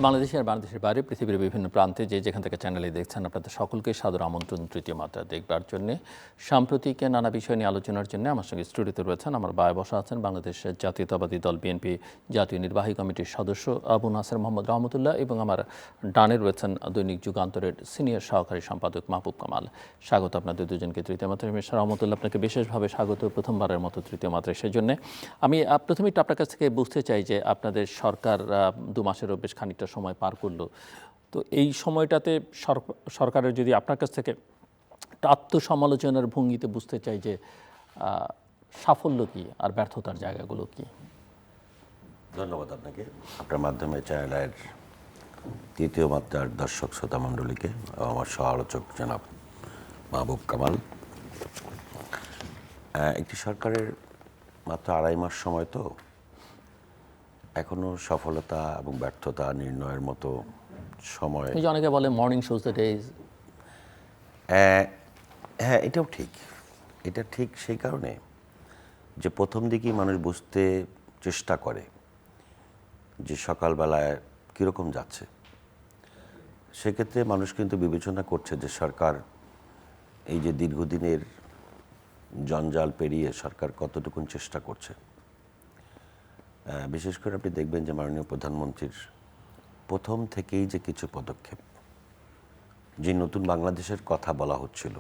বাংলাদেশে আর বাংলাদেশের বাইরে পৃথিবীর বিভিন্ন প্রান্তে যেখান থেকে চ্যানেলে দেখছেন আপনাদের সকলকে সাদর আমন্ত্রণ তৃতীয় মাত্রা দেখবার জন্য। সাম্প্রতিক নানা বিষয় নিয়ে আলোচনার জন্য আমার সঙ্গে স্টুডিওতে রয়েছেন আমার বায়ে বসা আছেন বাংলাদেশ জাতীয়তাবাদী দল বিএনপি জাতীয় নির্বাহী কমিটির সদস্য আবু নাসের মোহাম্মদ রহমতুল্লাহ এবং আমার ডানে রয়েছেন দৈনিক যুগান্তরের সিনিয়র সহকারী সম্পাদক মাহবুব কামাল। স্বাগত আপনাদের দুজনকে তৃতীয় মাত্রায়। মিস্টার রহমতুল্লাহ, আপনাকে বিশেষভাবে স্বাগত প্রথমবারের মতো তৃতীয় মাত্রায়। সেই জন্য আমি প্রথমে একটু আপনার কাছ থেকে বুঝতে চাই যে আপনাদের সরকার 2 মাসেরও বেশ খানিকটা সময় পার করলো, তো এই সময়টাতে সরকারের যদি আপনার কাছ থেকে আত্মসমালোচনার ভঙ্গিতে বুঝতে চাই যে সাফল্য কি আর ব্যর্থতার জায়গাগুলো কি। ধন্যবাদ আপনাকে, আপনার মাধ্যমে চ্যানেলের তৃতীয় মাত্রার দর্শক শ্রোতা মণ্ডলীকে ও আমার সহ আলোচক জনাব মাহবুব কামাল। একটি সরকারের মাত্র 2.5 মাস সময়, তো এখনও সফলতা এবং ব্যর্থতা নির্ণয়ের মতো সময়। অনেকে বলে মর্নিং শোজ দ্য ডেজ। হ্যাঁ, এটাও ঠিক, এটা ঠিক সেই কারণে যে প্রথম দিকেই মানুষ বুঝতে চেষ্টা করে যে সকালবেলায় কীরকম যাচ্ছে। সেক্ষেত্রে মানুষ কিন্তু বিবেচনা করছে যে সরকার এই যে দীর্ঘদিনের জঞ্জাল পেরিয়ে সরকার কতটুকুন চেষ্টা করছে। বিশেষ করে আপনি দেখবেন যে মাননীয় প্রধানমন্ত্রীর প্রথম থেকেই যে কিছু পদক্ষেপ, যে নতুন বাংলাদেশের কথা বলা হচ্ছিল,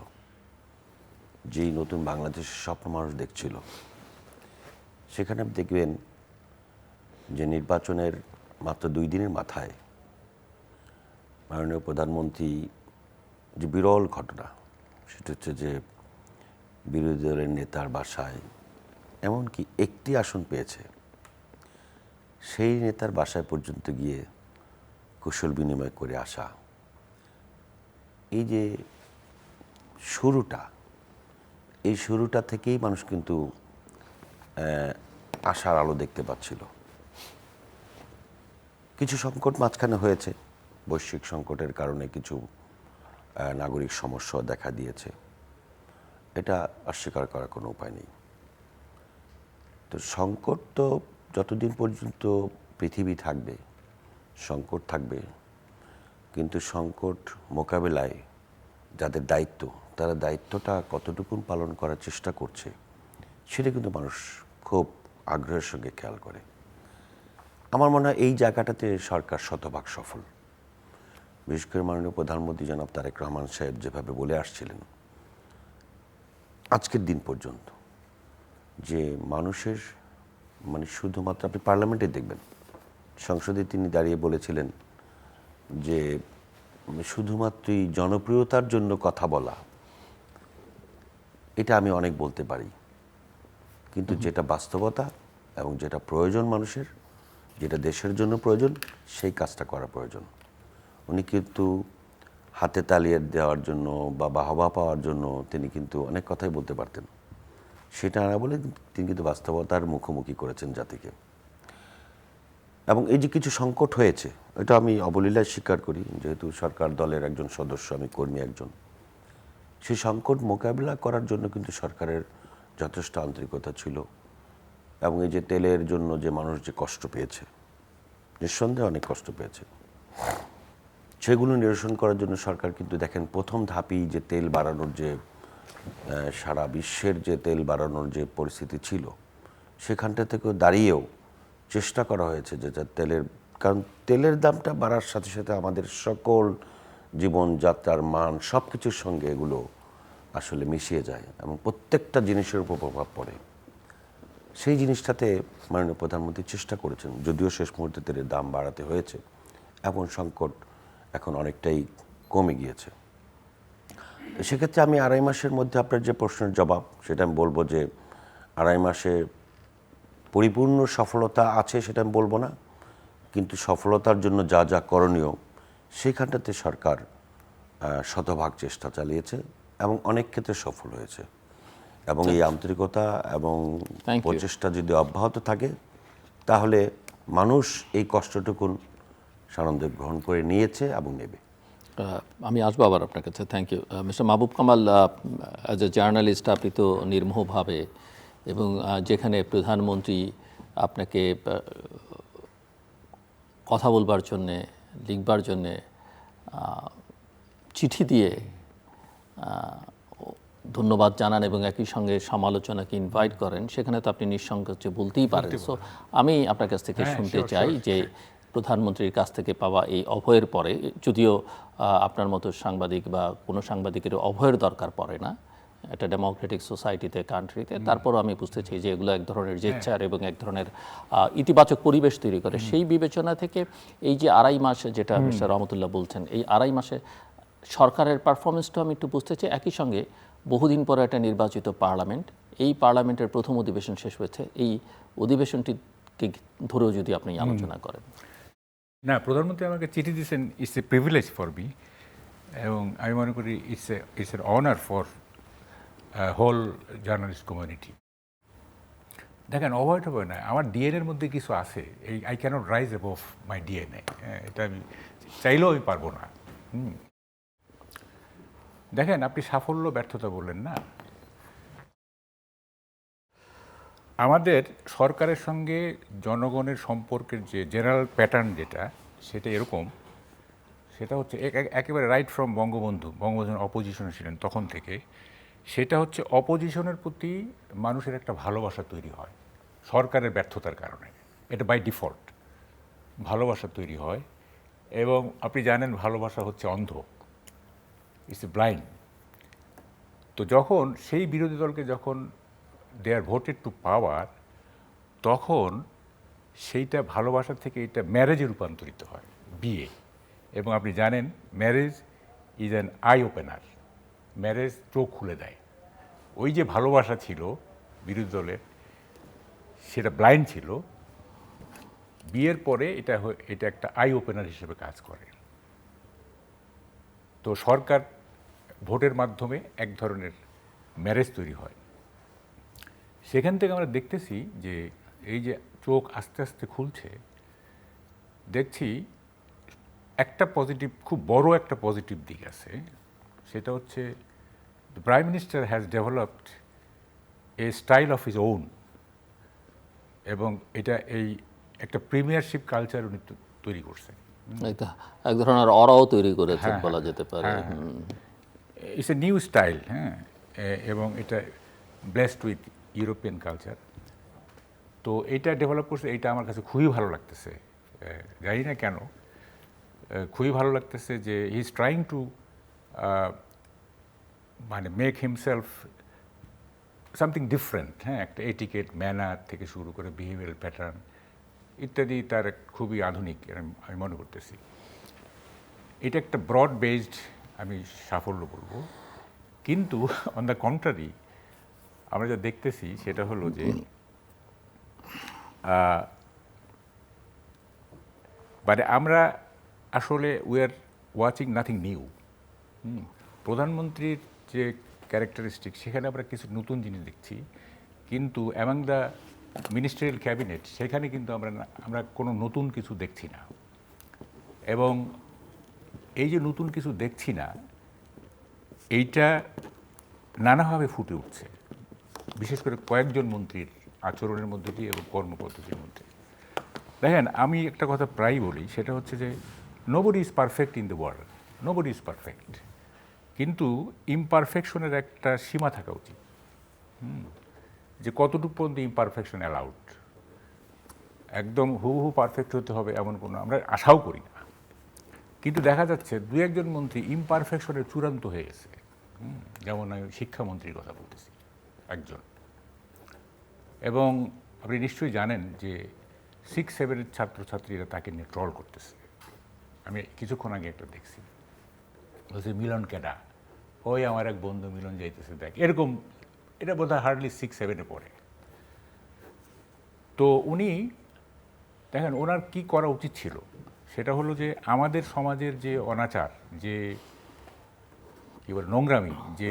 যেই নতুন বাংলাদেশের স্বপ্ন মানুষ দেখছিল, সেখানে আপনি দেখবেন যে নির্বাচনের মাত্র 2 দিনের মাথায় মাননীয় প্রধানমন্ত্রী যে বিরল ঘটনা, সেটা হচ্ছে যে বিরোধী দলের নেতার বাসায় এমনকি একটি আসন পেয়েছে, সেই নেতার বাসায় পর্যন্ত গিয়ে কুশল বিনিময় করে আসা। এই যে শুরুটা, এই শুরুটা থেকেই মানুষ কিন্তু আশার আলো দেখতে পাচ্ছিল। কিছু সংকট মাঝখানে হয়েছে, বৈশ্বিক সংকটের কারণে কিছু নাগরিক সমস্যা দেখা দিয়েছে, এটা অস্বীকার করার কোনো উপায় নেই। তো সংকট তো যতদিন পর্যন্ত পৃথিবী থাকবে সংকট থাকবে, কিন্তু সংকট মোকাবেলায় যাদের দায়িত্ব, তারা দায়িত্বটা কতটুকুন পালন করার চেষ্টা করছে সেটা কিন্তু মানুষ খুব আগ্রহের সঙ্গে খেয়াল করে। আমার মনে হয় এই জায়গাটাতে সরকার শতভাগ সফল। বিশেষ করে মাননীয় প্রধানমন্ত্রী জনাব তারেক রহমান সাহেব যেভাবে বলে আসছিলেন আজকের দিন পর্যন্ত, যে মানুষের শুধুমাত্র আপনি পার্লামেন্টে দেখবেন, সংসদে তিনি দাঁড়িয়ে বলেছিলেন যে শুধুমাত্রই জনপ্রিয়তার জন্য কথা বলা, এটা আমি অনেক বলতে পারি, কিন্তু যেটা বাস্তবতা এবং যেটা প্রয়োজন মানুষের, যেটা দেশের জন্য প্রয়োজন, সেই কাজটা করা প্রয়োজন। উনি কিন্তু হাতে তালিয়ে দেওয়ার জন্য বা বাহবা পাওয়ার জন্য তিনি কিন্তু অনেক কথাই বলতে পারতেন, সেটা না বলে তিনি কিন্তু বাস্তবতার মুখোমুখি করেছেন জাতিকে। এবং এই যে কিছু সংকট হয়েছে, এটা আমি অবলীলায় স্বীকার করি, যেহেতু সরকার দলের একজন সদস্য, আমি কর্মী একজন। সেই সংকট মোকাবিলা করার জন্য কিন্তু সরকারের যথেষ্ট আন্তরিকতা ছিল। এবং এই যে তেলের জন্য যে মানুষ যে কষ্ট পেয়েছে, নিঃসন্দেহে অনেক কষ্ট পেয়েছে, সেগুলো নিরসন করার জন্য সরকার কিন্তু দেখেন প্রথম ধাপই যে তেল বাড়ানোর যে সারা বিশ্বের যে তেল বাড়ানোর যে পরিস্থিতি ছিল, সেখানটা থেকেও দাঁড়িয়েও চেষ্টা করা হয়েছে যে তেলের, কারণ তেলের দামটা বাড়ার সাথে সাথে আমাদের সকল জীবনযাত্রার মান সব কিছুর সঙ্গে এগুলো আসলে মিশিয়ে যায় এবং প্রত্যেকটা জিনিসের উপর প্রভাব পড়ে। সেই জিনিসটাতে মাননীয় প্রধানমন্ত্রী চেষ্টা করেছেন, যদিও শেষ মুহূর্তে তেলের দাম বাড়াতে হয়েছে। এখন সংকট এখন অনেকটাই কমে গিয়েছে। সেক্ষেত্রে আমি 2.5 মাসের মধ্যে আপনার যে প্রশ্নের জবাব, সেটা আমি বলবো যে 2.5 মাসে পরিপূর্ণ সফলতা আছে সেটা আমি বলবো না, কিন্তু সফলতার জন্য যা যা করণীয় সেখানটাতে সরকার শতভাগ চেষ্টা চালিয়েছে এবং অনেক ক্ষেত্রে সফল হয়েছে। এবং এই আন্তরিকতা এবং প্রচেষ্টা যদি অব্যাহত থাকে, তাহলে মানুষ এই কষ্টটুকুন সানন্দে গ্রহণ করে নিয়েছে এবং নেবে। আমি আসবো আবার আপনার কাছে। Thank you mister Mahbub Kamal. As a journalist আপনি তো নির্মোহভাবে, এবং যেখানে প্রধানমন্ত্রী আপনাকে কথা বলবার জন্যে লিখবার জন্যে চিঠি দিয়ে ধন্যবাদ জানান এবং একই সঙ্গে সমালোচনাকে ইনভাইট করেন, সেখানে তো আপনি নিঃসংকোচে বলতেই পারেন। সো আমি আপনার কাছ থেকে শুনতে চাই যে প্রধানমন্ত্রীর কাছ থেকে পাওয়া এই অভয়ের পরে, যদিও আপনার মতো সাংবাদিক বা কোনো সাংবাদিকের অভয়ের দরকার পড়ে না একটা ডেমোক্রেটিক সোসাইটিতে, কান্ট্রিতে, তারপরও আমি বুঝতে চাই যে এগুলো এক ধরনের জেচ্চার এবং এক ধরনের ইতিবাচক পরিবেশ তৈরি করে। সেই বিবেচনা থেকে এই যে 2.5 মাস যেটা মিস্টার রহমতুল্লাহ বলছেন, এই 2.5 মাসে সরকারের পারফরমেন্সটা আমি একটু বুঝতে চাই। একই সঙ্গে বহুদিন পরে একটা নির্বাচিত পার্লামেন্ট, এই পার্লামেন্টের প্রথম অধিবেশন শেষ হয়েছে, এই অধিবেশনটিকে ধরেও যদি আপনি আলোচনা করেন। না, প্রধানমন্ত্রী আমাকে চিঠি দিয়েছেন, it's a privilege for me, এবং আমি মনে করি it's an honour for whole journalist community. দেখেন, অভয় টভয় নয়, আমার ডিএনএর মধ্যে কিছু আছে, এই I can't rise above my DNA. এটা আমি চাইলেও আমি পারবো না। দেখেন, আপনি সাফল্য ব্যর্থতা বললেন না, আমাদের সরকারের সঙ্গে জনগণের সম্পর্কের যে জেনারেল প্যাটার্ন যেটা, সেটা এরকম, সেটা হচ্ছে একেবারে রাইট ফ্রম বঙ্গবন্ধু অপোজিশনে ছিলেন তখন থেকে, সেটা হচ্ছে অপোজিশনের প্রতি মানুষের একটা ভালোবাসা তৈরি হয় সরকারের ব্যর্থতার কারণে। এটা বাই ডিফল্ট ভালোবাসা তৈরি হয়, এবং আপনি জানেন ভালোবাসা হচ্ছে অন্ধ, ইটস এ ব্লাইন্ড। তো যখন সেই বিরোধী দলকে যখন দে আর ভোটেড টু পাওয়ার, তখন সেইটা ভালোবাসা থেকে এটা ম্যারেজে রূপান্তরিত হয়, বিয়ে। এবং আপনি জানেন marriage is an I opener, marriage চোখ খুলে দেয়। ওই যে ভালোবাসা ছিল বিরোধী দলের, সেটা ব্লাইন্ড ছিল, বিয়ের পরে এটা একটা আই ওপেনার হিসেবে কাজ করে। তো সরকার ভোটের মাধ্যমে এক ধরনের ম্যারেজ তৈরি হয়। সেখান থেকে আমরা দেখতেছি যে এই যে চোখ আস্তে আস্তে খুলছে, দেখছি একটা পজিটিভ, খুব বড় একটা পজিটিভ দিক আছে, সেটা হচ্ছে the prime minister has developed A style of his own, এবং এটা এই একটা প্রিমিয়ারশিপ কালচার উনি তৈরি করছে, এক ধরনের অরাও তৈরি করেছেন বলা যেতে পারে। ইটস এ নিউ স্টাইল, এবং এটা ব্লেসড উইথ ইউরোপিয়ান কালচার। তো এইটা ডেভেলপ করছে, এইটা আমার কাছে খুবই ভালো লাগতেছে। জানি না কেন খুবই ভালো লাগতেছে যে হি ইজ ট্রাইং টু মানে মেক হিমসেলফ সামথিং ডিফারেন্ট। একটা এটিকেট, ম্যানার থেকে শুরু করে বিহেভিয়ারাল প্যাটার্ন ইত্যাদি তার খুবই আধুনিক আমি মনে করতেছি। এটা একটা ব্রড বেসড আমি সাফল্য বলবো। কিন্তু অন দ্য কন্ট্রারি আমরা যা দেখতেছি সেটা হলো যে মানে আমরা আসলে we are watching nothing new. প্রধানমন্ত্রীর যে ক্যারেক্টারিস্টিক, সেখানে আমরা কিছু নতুন জিনিস দেখছি, কিন্তু অ্যামাং দ্য মিনিস্ট্রিয়াল ক্যাবিনেট সেখানে কিন্তু আমরা কোনো নতুন কিছু দেখছি না। এবং এই যে নতুন কিছু দেখছি না, এইটা নানাভাবে ফুটে উঠছে, বিশেষ করে কয়েকজন মন্ত্রীর আচরণের মধ্যে দিয়ে এবং কর্মপদ্ধতির মধ্যে। দেখেন, আমি একটা কথা প্রায়ই বলি, সেটা হচ্ছে যে nobody is perfect in the world, nobody is perfect, কিন্তু ইমপারফেকশনের একটা সীমা থাকা উচিত, যে কতটুকু পর্যন্ত ইমপারফেকশন অ্যালাউড। একদম হুবহু পারফেক্ট হতে হবে এমন কোনো আমরা আশাও করি না। কিন্তু দেখা যাচ্ছে দু একজন মন্ত্রী ইমপারফেকশনের চূড়ান্ত হয়ে গেছে। যেমন আমি শিক্ষামন্ত্রীর কথা বলতেছি একজন, এবং আপনি নিশ্চয়ই জানেন যে 6-7 ছাত্রছাত্রীরা তাকে নিয়ে ট্রল করতেছে। আমি কিছুক্ষণ আগে একটা দেখছি, বলছে মিলন কেডা, ওই আমার এক বন্ধু মিলন যাইতেছে দেখ, এরকম। এটা বোধহয় হার্ডলি 6-7 পড়ে। তো উনি দেখেন ওনার কি করা উচিত ছিল, সেটা হলো যে আমাদের সমাজের যে অনাচার, যে কী বলে নোংরামি, যে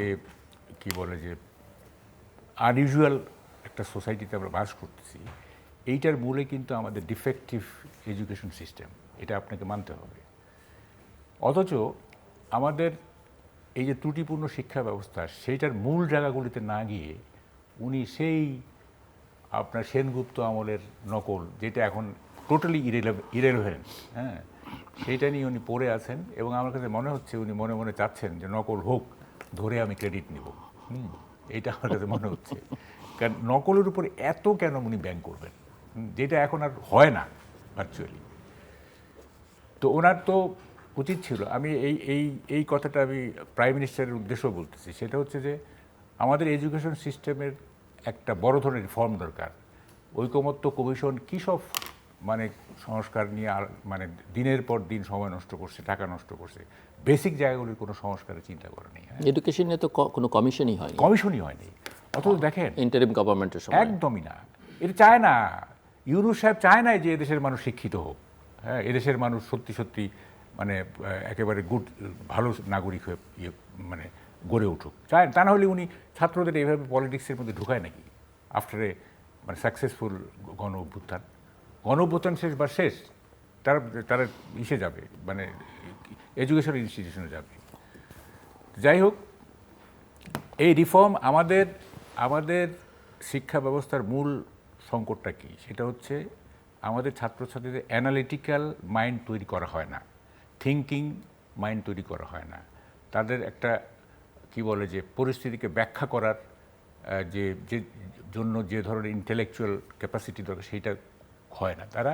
কী বলে যে আনইউজুয়াল একটা সোসাইটিতে আমরা বাস করতেছি, এইটার মূলে কিন্তু আমাদের ডিফেক্টিভ এডুকেশন সিস্টেম, এটা আপনাকে মানতে হবে। অথচ আমাদের এই যে ত্রুটিপূর্ণ শিক্ষা ব্যবস্থা, সেইটার মূল জায়গাগুলিতে না গিয়ে উনি সেই আপনার সেনগুপ্ত আমলের নকল, যেটা এখন টোটালি ইরেলেভেন্ট, সেইটা নিয়ে উনি পড়ে আছেন এবং আমার কাছে মনে হচ্ছে উনি মনে মনে চাচ্ছেন যে নকল হোক, ধরে আমি ক্রেডিট নেব। এইটা আমার কাছে মনে হচ্ছে, কারণ নকলের উপরে এত কেন উনি ব্যাংক করবেন, যেটা এখন আর হয় না ভার্চুয়ালি। তো ওনার তো উচিত ছিল, আমি এই কথাটা আমি প্রাইম মিনিস্টারের উদ্দেশ্যও বলতেছি, সেটা হচ্ছে যে আমাদের এডুকেশন সিস্টেমের একটা বড় ধরনের রিফর্ম দরকার। ঐকমত্য কমিশন কী সব মানে সংস্কার নিয়ে মানে দিনের পর দিন সময় নষ্ট করছে, টাকা নষ্ট করছে, বেসিক জায়গাগুলির কোনো সংস্কারের চিন্তা করে নেই। এডুকেশন নিয়ে তো কোনো কমিশনই হয়নি, কমিশনই হয়নি। অথচ দেখেন ইন্টারিম গভর্নমেন্টের সময় একদমই না, এটা চায় না। ইউনূস সাহেব চায় না যে এদেশের মানুষ শিক্ষিত হোক, হ্যাঁ, এদেশের মানুষ সত্যি সত্যি মানে একেবারে ভালো নাগরিক হয়ে মানে গড়ে উঠুক, চায়। তা না হলে উনি ছাত্রদের এইভাবে পলিটিক্সের মধ্যে ঢুকায় নাকি আফটারে মানে সাকসেসফুল গণ অভ্যুত্থান শেষ বা শেষ, তারা তারা ইসে যাবে, মানে এডুকেশন ইনস্টিটিউশনে যাবে। যাই হোক, এই রিফর্ম আমাদের শিক্ষা ব্যবস্থার মূল সংকটটা কি, সেটা হচ্ছে আমাদের ছাত্রছাত্রীদের অ্যানালিটিক্যাল মাইন্ড তৈরি করা হয় না, থিঙ্কিং মাইন্ড তৈরি করা হয় না, তাদের একটা কি বলে যে পরিস্থিতিকে ব্যাখ্যা করার যে যে জন্য যে ধরনের ইন্টেলেকচুয়াল ক্যাপাসিটি দরকার সেইটা হয় না। তারা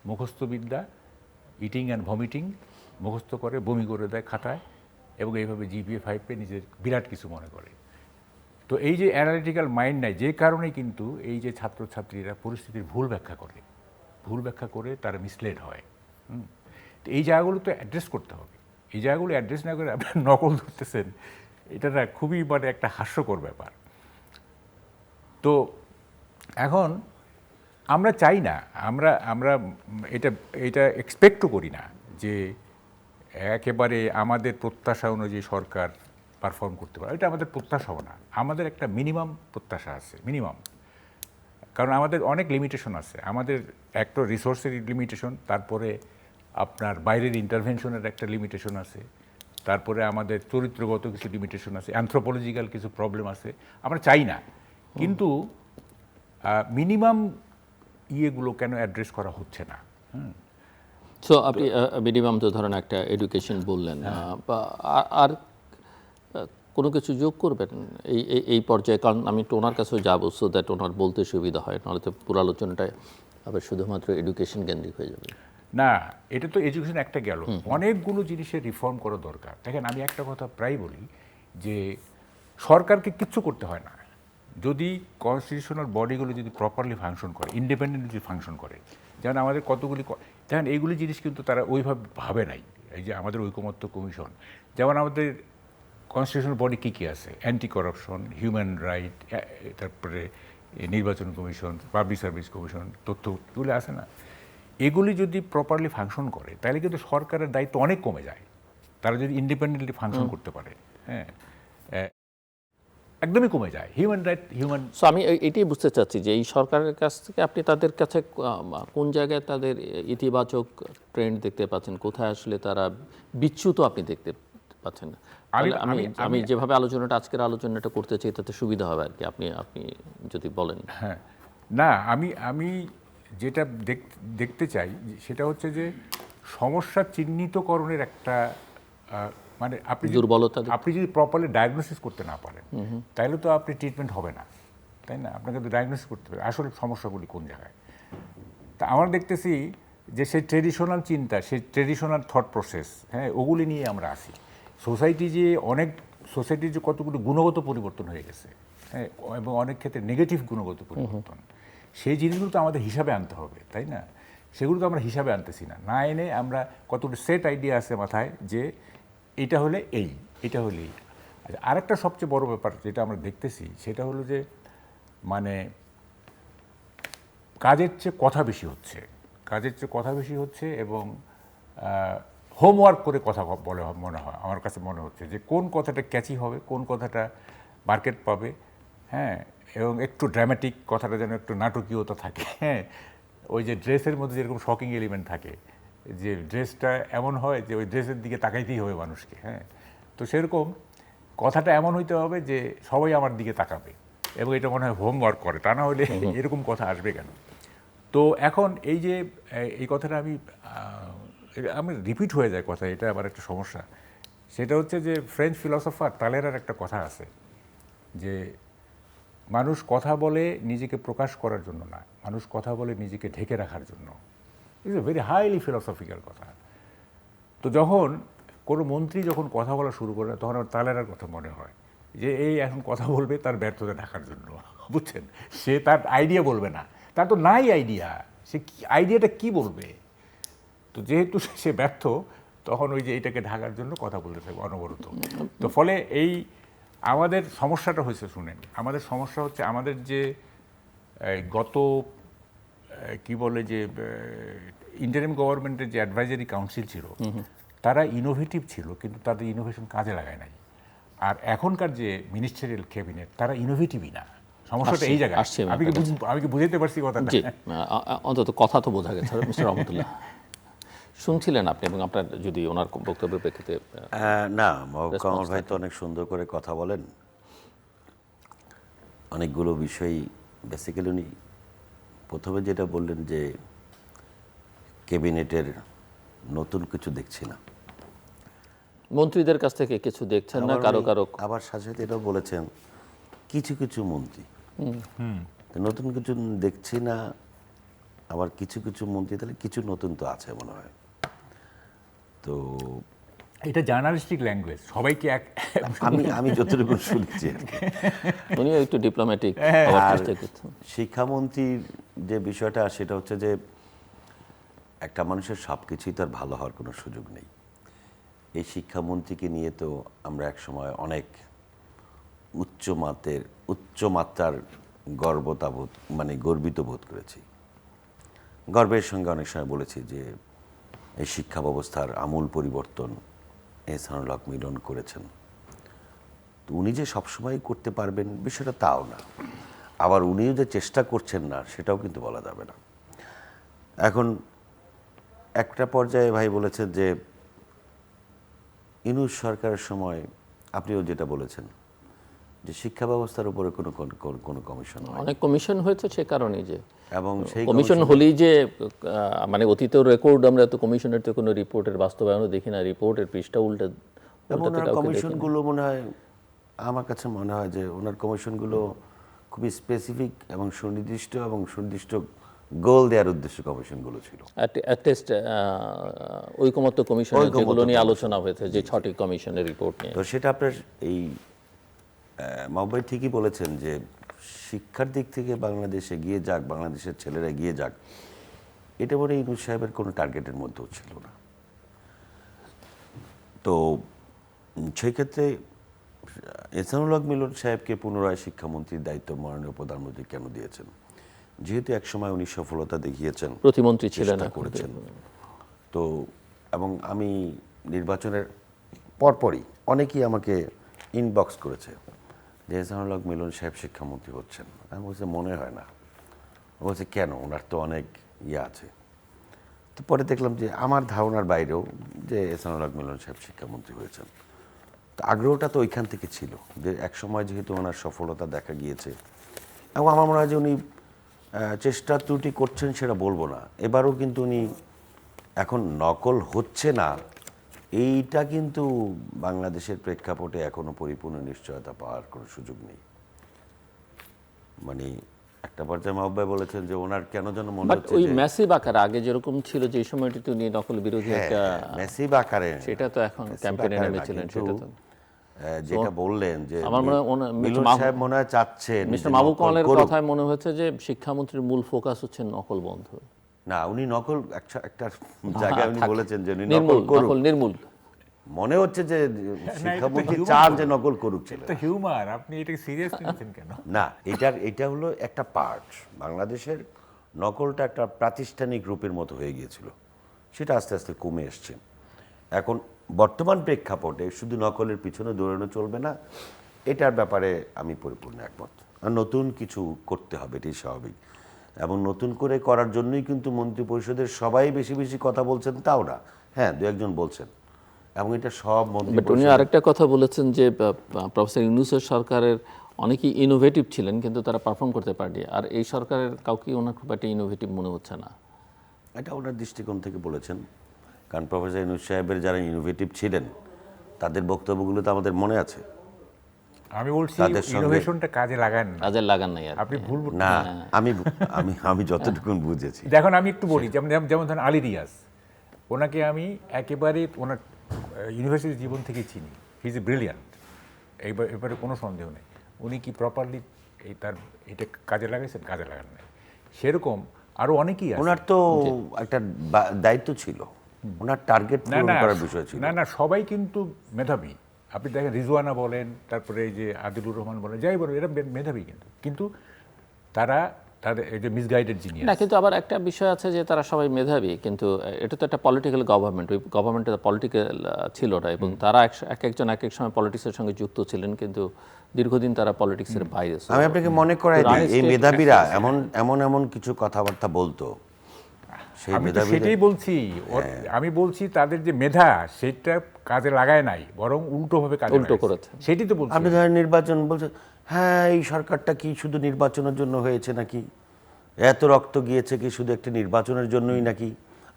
মুখস্থবিদ্যা, ইটিং অ্যান্ড ভমিটিং মুখস্থ করে, বমি করে দেয় খাতায়, এবং এইভাবে জিপিএ 5 পেয়ে নিজের বিরাট কিছু মনে করে। তো এই যে অ্যানালিটিক্যাল মাইন্ড নাই, যে কারণে কিন্তু এই যে ছাত্রছাত্রীরা পরিস্থিতির ভুল ব্যাখ্যা করে তারা মিসলেড হয়। তো এই জায়গাগুলো তো অ্যাড্রেস করতে হবে। এই জায়গাগুলো অ্যাড্রেস না করে আপনার নকল ধরতেছেন, এটা না খুবই মানে একটা হাস্যকর ব্যাপার। তো এখন আমরা চাই না, আমরা এটা এক্সপেক্টও করি না যে একেবারে আমাদের প্রত্যাশা অনুযায়ী সরকার পারফর্ম করতে পারে, এটা আমাদের প্রত্যাশাও না। আমাদের একটা মিনিমাম প্রত্যাশা আছে, মিনিমাম, কারণ আমাদের অনেক লিমিটেশন আছে। আমাদের একটা রিসোর্সের লিমিটেশন, তারপরে আপনার বাইরের ইন্টারভেনশনের একটা লিমিটেশন আছে, তারপরে আমাদের চরিত্রগত কিছু লিমিটেশন আছে, অ্যানথ্রোপোলজিক্যাল কিছু প্রবলেম আছে। আমরা চাই না, কিন্তু মিনিমাম ইয়েগুলো কেন অ্যাড্রেস করা হচ্ছে না? সো আপনি মিনিমাম তো ধরেন একটা এডুকেশন বললেন, আর কোনো কিছু যোগ করবেন এই পর্যায়ে? কারণ আমি তো ওনার কাছেও যাবো, সো দ্যাট ওনার বলতে সুবিধা হয়, নাহলে তো পুরো আলোচনাটাই আবার শুধুমাত্র এডুকেশন কেন্দ্রিক হয়ে যাবে। না, এটা তো এডুকেশন একটা গেল, অনেকগুলো জিনিসের রিফর্ম করা দরকার। দেখেন, আমি একটা কথা প্রায় বলি যে সরকারকে কিচ্ছু করতে হয় না, যদি কনস্টিটিউশনাল বডিগুলো যদি প্রপারলি ফাংশন করে, ইন্ডিপেন্ডেন্টলি যদি ফাংশন করে। যেমন আমাদের কতগুলি, দেখেন এইগুলি জিনিস কিন্তু তারা ওইভাবে ভাবে নাই। এই যে আমাদের ঐকমত্য কমিশন, যেমন আমাদের কনস্টিটিউশনাল বডি কী কী আছে, অ্যান্টি করাপশন, হিউম্যান রাইট, তারপরে নির্বাচন কমিশন, পাবলিক সার্ভিস কমিশন, তথ্যগুলি আছে না, এগুলি যদি প্রপারলি ফাংশন করে তাহলে কিন্তু সরকারের দায়িত্ব অনেক কমে যায়, তারা যদি ইন্ডিপেন্ডেন্টলি ফাংশন করতে পারে। হ্যাঁ, একদমই কমে যায় হিউম্যান রাইট, সো আমি এটাই বুঝতে চাচ্ছি যে এই সরকারের কাছ থেকে আপনি তাদের কাছে কোন জায়গায় তাদের ইতিবাচক ট্রেন্ড দেখতে পাচ্ছেন, কোথায় আসলে তারা বিচ্যুত আপনি দেখতে পাচ্ছেন না? আমি যেভাবে আজকের আলোচনাটা করতে চাই তাতে সুবিধা হবে আর কি, আপনি যদি বলেন। হ্যাঁ, না, আমি যেটা দেখতে চাই সেটা হচ্ছে যে সমস্যা চিহ্নিতকরণের একটা মানে আপনি যদি প্রপারলি ডায়াগনোসিস করতে না পারেন তাহলে তো আপনি ট্রিটমেন্ট হবে না, তাই না? আপনাকে তো ডায়াগনোসিস করতে হবে আসলে সমস্যাগুলি কোন জায়গায়। তা আমরা দেখতেছি যে সেই ট্রেডিশনাল চিন্তা, সেই ট্রেডিশনাল থট প্রসেস, হ্যাঁ, ওগুলি নিয়ে আমরা আসি। সোসাইটির যে কতগুলো গুণগত পরিবর্তন হয়ে গেছে, হ্যাঁ, এবং অনেক ক্ষেত্রে নেগেটিভ গুণগত পরিবর্তন, সেই জিনিসগুলো তো আমাদের হিসাবে আনতে হবে, তাই না? সেগুলো তো আমরা হিসাবে আনতেছি না, না এনে আমরা কতগুলো সেট আইডিয়া আছে মাথায় যে এটা হলে এটা হলে এই। আচ্ছা, আরেকটা সবচেয়ে বড় ব্যাপার যেটা আমরা দেখতেছি সেটা হলো যে মানে কাজের চেয়ে কথা বেশি হচ্ছে, এবং হোমওয়ার্ক করে কথা বলে মনে হয়, আমার কাছে মনে হচ্ছে যে কোন কথাটা ক্যাচি হবে, কোন কথাটা মার্কেট পাবে, হ্যাঁ, এবং একটু ড্রামাটিক, কথাটা যেন একটু নাটকীয়তা থাকে, হ্যাঁ, ওই যে ড্রেসের মধ্যে যেরকম শকিং এলিমেন্ট থাকে, যে ড্রেসটা এমন হয় যে ওই ড্রেসের দিকে তাকাইতেই হবে মানুষকে, হ্যাঁ, তো সেরকম কথাটা এমন হইতে হবে যে সবাই আমার দিকে তাকাবে, এবং এটা মনে হয় হোমওয়ার্ক করে, তা না হলে এরকম কথা আসবে কেন? তো এখন এই যে এই কথাটা আমি আমি রিপিট হয়ে যায় কথা, এটা আবার একটা সমস্যা। সেটা হচ্ছে যে ফ্রেঞ্চ ফিলসফার তালেরার একটা কথা আছে যে মানুষ কথা বলে নিজেকে প্রকাশ করার জন্য না, মানুষ কথা বলে নিজেকে ঢেকে রাখার জন্য। It's a very highly philosophical কথা। তো যখন কোনো মন্ত্রী যখন কথা বলা শুরু করে তখন আমার তালেরার কথা মনে হয় যে এই এখন কথা বলবে তার ব্যর্থতা ঢাকার জন্য, বুঝছেন? সে তার আইডিয়া বলবে না, তার তো নাই আইডিয়া, সে আইডিয়াটা কি বলবে? তো যেহেতু সে ব্যর্থ, তখন ওই যে এটাকে ঢাকার জন্য কথা বলতে থাকবে অনবরত। তো ফলে এই আমাদের সমস্যাটা হয়েছে, শুনেন, আমাদের সমস্যা হচ্ছে আমাদের যে গত কি বলে যে ইন্টারিম গভর্নমেন্টের যে অ্যাডভাইজারি কাউন্সিল ছিল, তারা ইনোভেটিভ ছিল কিন্তু তাদের ইনোভেশন কাজে লাগায় নাই। আর এখনকার যে মিনিস্টারিয়াল ক্যাবিনেট, তারা ইনোভেটিভই না। সমস্যাটা এই জায়গায়। আমি কি বুঝাইতে পারছি কথাটা? জি, অন্তত কথা তো বোঝা গেছে। মিস্টার রহমতুল্লাহ, শুনছিলেন আপনি, এবং আপনার যদি ওনার বক্তব্যের প্রেক্ষিতে। না, কামাল ভাই তো অনেক সুন্দর করে কথা বলেন, অনেকগুলো বিষয়। বেসিক্যালি উনি প্রথমে যেটা বললেন যে ক্যাবিনেটের নতুন কিছু দেখছি না, মন্ত্রীদের কাছ থেকে কিছু দেখছেন না, কারো কারো। আবার সাথে সাথে এটাও বলেছেন কিছু কিছু মন্ত্রী তো নতুন কিছু দেখছি না, আবার কিছু কিছু মন্ত্রী, তাহলে কিছু নতুন তো আছে মনে হয়। তো এটা জার্নালিস্টিক ল্যাঙ্গুয়েজ, সবাইকে এক আমি যতটুকু শুনেছি আর কি। উনিও একটু ডিপ্লোম্যাটিক আর শিক্ষামন্ত্রীর যে বিষয়টা, সেটা হচ্ছে যে একটা মানুষের সব কিছুই তার ভালো হওয়ার কোনো সুযোগ নেই। এই শিক্ষামন্ত্রীকে নিয়ে তো আমরা একসময় অনেক উচ্চমাত্রার গর্বিত বোধ করেছি। গর্বের সঙ্গে অনেক সময় বলেছি যে এই শিক্ষা ব্যবস্থার আমূল পরিবর্তন এহসানুল হক মিলন করেছেন। তো উনি যে সবসময় করতে পারবেন বিষয়টা তাও না, আবার উনিও যে চেষ্টা করছেন না সেটাও কিন্তু বলা যাবে না। এখন একটা পর্যায়ে ভাই বলেছেন যে ইউনূস সরকারের সময়, আপনিও যেটা বলেছেন যে শিক্ষা ব্যবস্থার উপরে কোনো কমিশন হয়, অনেক কমিশন হয়েছে, সে কারণে যে এবং সেই কমিশন হলেই যে মানে অতীতের রেকর্ড, আমরা তো কমিশনের তো কোনো রিপোর্টের বাস্তবায়নও দেখি না, রিপোর্টের পৃষ্ঠা উল্টে এবং ওনার কমিশনগুলো মনে হয়, আমার কাছে মনে হয় যে ওনার কমিশনগুলো খুবই স্পেসিফিক এবং সুনির্দিষ্ট গোল দেওয়ার উদ্দেশ্যে কমিশনগুলো ছিল। অ্যাটলিস্ট ঐকমত্য কমিশন যেগুলো নিয়ে আলোচনা হয়েছে, যে 6টি কমিশনের রিপোর্ট নিয়ে। তো সেটা আপনার এই মাহবুব ঠিকই বলেছেন যে শিক্ষার দিক থেকে বাংলাদেশ এগিয়ে যাক, বাংলাদেশের ছেলেরা এগিয়ে যাক, এটা বলে ইউনূস সাহেবের কোনো টার্গেটের মধ্যেও ছিল না। তো সেই ক্ষেত্রে এহসানুল হক মিলন সাহেবকে পুনরায় শিক্ষামন্ত্রীর দায়িত্ব মাননীয় প্রধানমন্ত্রী কেন দিয়েছেন? যেহেতু একসময় উনি সফলতা দেখিয়েছেন, প্রতিমন্ত্রী ছিলেন, করেছেন। তো এবং আমি নির্বাচনের পরপরই অনেকেই আমাকে ইনবক্স করেছে যে এহসানুল হক মিলন সাহেব শিক্ষামন্ত্রী হচ্ছেন। আমি বলছি মনে হয় না। বলছে কেন, ওনার তো অনেক আছে। তো পরে দেখলাম যে আমার ধারণার বাইরেও যে এহসানুল হক মিলন সাহেব শিক্ষামন্ত্রী হয়েছেন। তো আগ্রহটা তো ওইখান থেকে ছিল যে একসময় যেহেতু ওনার সফলতা দেখা গিয়েছে, এবং আমার মনে হয় যে উনি চেষ্টা ত্রুটি করছেন সেটা বলবো না, এবারও কিন্তু উনি এখন নকল হচ্ছে না, এইটা কিন্তু বাংলাদেশের প্রেক্ষাপটে এখনো পরিপূর্ণ নিশ্চয়তা পাওয়ার কোনো সুযোগ নেই। মানে একটা পর্যায়ে মাহবুব ভাই বলেছেন যে ওনার কেন যেন মনে হচ্ছে ওই ম্যাসিভ আকারে আগে যেরকম ছিল যে সময়টিতে উনি নকল বিরোধী একটা ম্যাসিভ আকারে, সেটা তো এখন ক্যাম্পেইনে নেমেছিলেন। সেটা তো যেটা বললেন যে আমার মিলন সাহেব মনে হয় চাচ্ছেন, মিস্টার মাহবুব কামালের কথায় মনে হচ্ছে যে শিক্ষামন্ত্রীর মূল ফোকাস হচ্ছে নকল বন্ধ। না, উনি নকল একটা জায়গায় উনি বলেছেন যে উনি নকল নির্মূল। মনে হচ্ছে যে শিক্ষামন্ত্রী চান যে নকল করুক। এটা হিউমার, আপনি এটাকে সিরিয়াস নিচ্ছেন কেন? না, এটা হলো একটা পার্ট। বাংলাদেশের নকলটা একটা প্রাতিষ্ঠানিক রূপের মতো হয়ে গিয়েছিল, সেটা আস্তে আস্তে কমে এসছে। এখন বর্তমান প্রেক্ষাপটে শুধু নকলের পিছনে দৌড়ানো চলবে না, এটার ব্যাপারে আমি পরিপূর্ণ একমত। আর নতুন কিছু করতে হবে, এটাই স্বাভাবিক। এবং নতুন করে করার জন্যই কিন্তু মন্ত্রিপরিষদের সবাই বেশি বেশি কথা বলছেন, তাও না, হ্যাঁ দু একজন বলছেন, এবং এটা সব মন্ত্রী। উনি আরেকটা কথা বলেছেন যে প্রফেসর ইউনূসের সরকারের অনেকেই ইনোভেটিভ ছিলেন কিন্তু তারা পারফর্ম করতে পারেনি, আর এই সরকারের কাউকে ওনার খুব একটা ইনোভেটিভ মনে হচ্ছে না। এটা ওনার দৃষ্টিকোণ থেকে বলেছেন, কারণ প্রফেসর ইউনূস সাহেবের যারা ইনোভেটিভ ছিলেন তাদের বক্তব্যগুলো তো আমাদের মনে আছে। আমি বলছি তাদের সঙ্গে- ইনোভেশনটা কাজে লাগান না। কাজে লাগান নাই আর আপনি ভুল না, আমি আমি আমি যতটুকু বুঝেছি। দেখুন আমি একটু বলি, যেমন যেমন ধরেন আলী রিয়াজ, ওনাকে আমি একেবারে ওনার ইউনিভার্সিটি জীবন থেকে চিনি। হি ইজ এ ব্রিলিয়ান্ট, এবারে কোনো সন্দেহ নেই। উনি কি প্রপারলি তার এটা কাজে লাগাইছেন? কাজে লাগান নাই। সেরকম আরও অনেকেই আছে। ওনার তো একটা দায়িত্ব ছিল, ওনার টার্গেট না পূরণ না করার বিষয় ছিল। না না, সবাই কিন্তু মেধাবী। আপনি দেখেন রিজওয়ানা বলেন, তারপরে এই যে আদিলুর রহমান বলেন, যাই বলেন, এরা মেধাবী, কিন্তু তারা তাদের এই যে মিসগাইডেড জিনিস। না, কিন্তু আবার একটা বিষয় আছে যে তারা সবাই মেধাবী, কিন্তু এটা তো একটা পলিটিক্যাল গভর্নমেন্ট, ওই গভর্নমেন্টের পলিটিক্যাল ছিল না, এবং তারা একজন এক এক সময় পলিটিক্সের সঙ্গে যুক্ত ছিলেন, কিন্তু দীর্ঘদিন তারা পলিটিক্সের বাইরে ছিল। আমি আপনাকে মনে করাই দিই, এই মেধাবীরা এমন এমন এমন কিছু কথাবার্তা বলতো, সেই আমি তো মেধাবীরা সেটাই বলছি, আমি বলছি তাদের যে মেধা সেটা কাজে লাগায় নাই, বরং উল্টোভাবে কাজে উল্টো লাগাইছে। করেছে। সেটাই তো বলছি। আপনি ধরেন নির্বাচন বলছেন, হ্যাঁ এই সরকারটা কি শুধু নির্বাচনের জন্য হয়েছে নাকি? এত রক্ত গিয়েছে কি শুধু একটি নির্বাচনের জন্যই নাকি?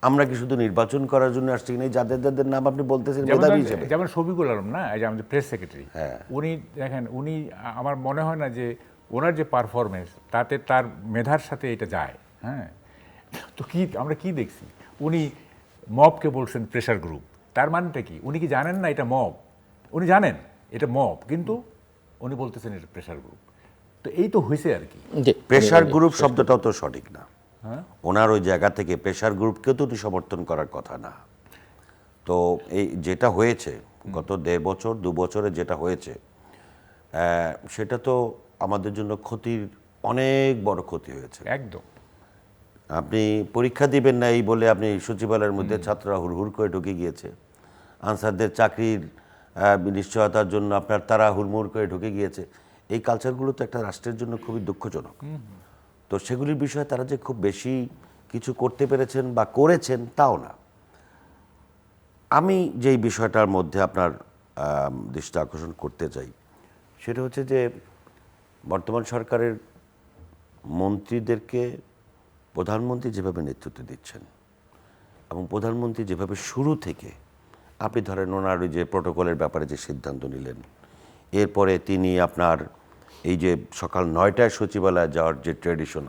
আমরা কি শুধু নির্বাচন করার জন্য আসছি কিনা? যাদের যাদের নাম আপনি বলতেছেন মেধাবী হিসেবে, যেমন শফিকুল আলম না, এই যে আমাদের প্রেস সেক্রেটারি, উনি দেখেন, উনি আমার মনে হয় না যে ওনার যে পারফরমেন্স তাতে তার মেধার সাথে এটা যায়। হ্যাঁ, তো কি আমরা কি দেখছি, উনি মবকে বলছেন প্রেশার গ্রুপ, তার মানেটা কি? উনি কি জানেন না এটা মব? উনি জানেন এটা মব, কিন্তু উনি বলতেছেন এটা প্রেশার গ্রুপ। তো এই তো হয়েছে আর কি। জি, প্রেশার গ্রুপ শব্দটাও তো সঠিক না। ওনার ওই জায়গা থেকে প্রেশার গ্রুপকেও তো উনি সমর্থন করার কথা না। তো এই যেটা হয়েছে গত 1.5 বছর 2 বছরে যেটা হয়েছে, সেটা তো আমাদের জন্য ক্ষতির অনেক বড় ক্ষতি হয়েছে। একদম। আপনি পরীক্ষা দিবেন না এই বলে আপনি সচিবালয়ের মধ্যে ছাত্ররা হুড়হুড় করে ঢুকে গিয়েছে, আনসারদের চাকরির নিশ্চয়তার জন্য আপনার তারা হুড়মুড় করে ঢুকে গিয়েছে। এই কালচারগুলো তো একটা রাষ্ট্রের জন্য খুবই দুঃখজনক। তো সেগুলির বিষয়ে তারা যে খুব বেশি কিছু করতে পেরেছেন বা করেছেন তাও না। আমি যেই বিষয়টার মধ্যে আপনার দৃষ্টি আকর্ষণ করতে চাই সেটা হচ্ছে যে বর্তমান সরকারের মন্ত্রীদেরকে প্রধানমন্ত্রী যেভাবে নেতৃত্ব দিচ্ছেন এবং প্রধানমন্ত্রী যেভাবে শুরু থেকে, আপনি ধরেন ওনার ওই যে প্রোটোকলের ব্যাপারে যে সিদ্ধান্ত নিলেন, এরপরে তিনি আপনার এই যে সকাল 9টায় সচিবালয়ে যাওয়ার যে ট্র্যাডিশন,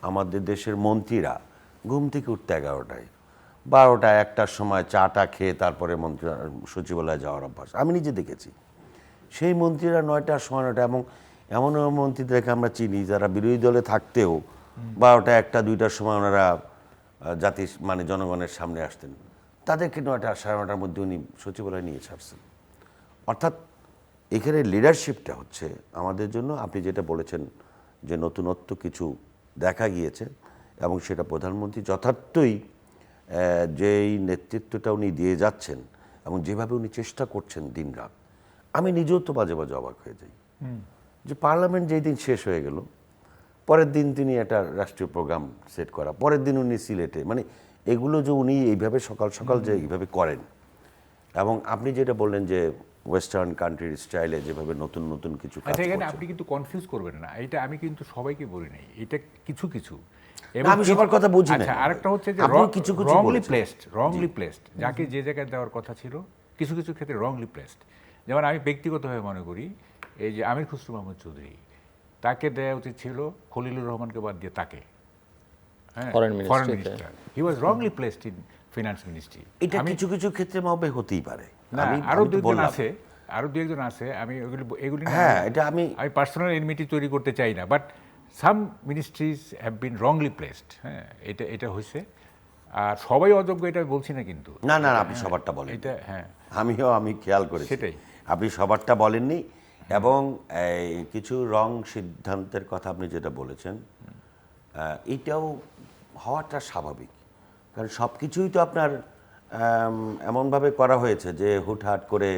আমাদের দেশের মন্ত্রীরা ঘুম থেকে উঠতে 11টায়, 12টা 1টার সময় চাটা খেয়ে তারপরে সচিবালয়ে যাওয়ার অভ্যাস আমি নিজে দেখেছি। সেই মন্ত্রীরা 9টার সময় 9টা, এবং এমন এমন মন্ত্রীদেরকে আমরা চিনি যারা বিরোধী দলে থাকতেও 12টা 1টা 2টার সময় ওনারা মানে জনগণের সামনে আসতেন, তাদেরকে 9টা 9:30টার মধ্যে উনি সচিবালয়ে নিয়ে ছাড়ছেন। অর্থাৎ এখানে লিডারশিপটা হচ্ছে আমাদের জন্য, আপনি যেটা বলেছেন যে নতুনত্ব কিছু দেখা গিয়েছে, এবং সেটা প্রধানমন্ত্রী যথার্থই যেই নেতৃত্বটা উনি দিয়ে যাচ্ছেন এবং যেভাবে উনি চেষ্টা করছেন দিনরাত, আমি নিজেও তো মাঝে মাঝে অবাক হয়ে যাই যে পার্লামেন্ট যেই দিন শেষ হয়ে গেল, পরের দিন তিনি একটা রাষ্ট্রীয় প্রোগ্রাম সেট করা, পরের দিন উনি সিলেটে, মানে এগুলো যে উনি এইভাবে সকাল সকাল যে এইভাবে করেন, এবং আপনি যেটা বললেন যে ওয়েস্টার্ন কান্ট্রির স্টাইলে যেভাবে নতুন নতুন কিছু কাজ আচ্ছা, এখানে করছেন। আপনি কিন্তু কনফিউজ করবেন না, এটা আমি কিন্তু সবাইকে বলি নাই, এটা কিছু কিছু আমি সবার কথা বুঝি না। আচ্ছা, আরেকটা হচ্ছে যে আপনি কিছু কিছু রংলি প্লেসড, যাকে যে জায়গায় দেওয়ার কথা ছিল কিছু কিছু ক্ষেত্রে রংলি প্লেসড। যেমন আমি ব্যক্তিগতভাবে মনে করি এই যে আমির খুসরো মাহমুদ চৌধুরী, তাকে দেওয়া উচিত ছিল খলিলুর রহমানকে বাদ দিয়ে তাকে, হ্যাঁ, foreign foreign ministry. Minister. He was wrongly placed in finance ministry. এটা কিছু কিছু ক্ষেত্রে মবে হতেই পারে। না, আরো দুজন আছে, আমি এগুলি না, হ্যাঁ, এটা আমি পার্সোনাল এনিমিটি তৈরি করতে চাই না, but some ministries have been wrongly placed. হ্যাঁ, এটা হয়েছে, আর সবাই অযোগ্য এটা বলছি না, কিন্তু না, আপনি সবারটা বলেন, এটা হ্যাঁ আমি খেয়াল করেছি সেটাই। আপনি সবারটা বলেননি, এবং এই কিছু রং সিদ্ধান্তের কথা আপনি যেটা বলেছেন, এটাও হওয়াটা স্বাভাবিক, কারণ সব কিছুই তো আপনার এমনভাবে করা হয়েছে যে হুটহাট করে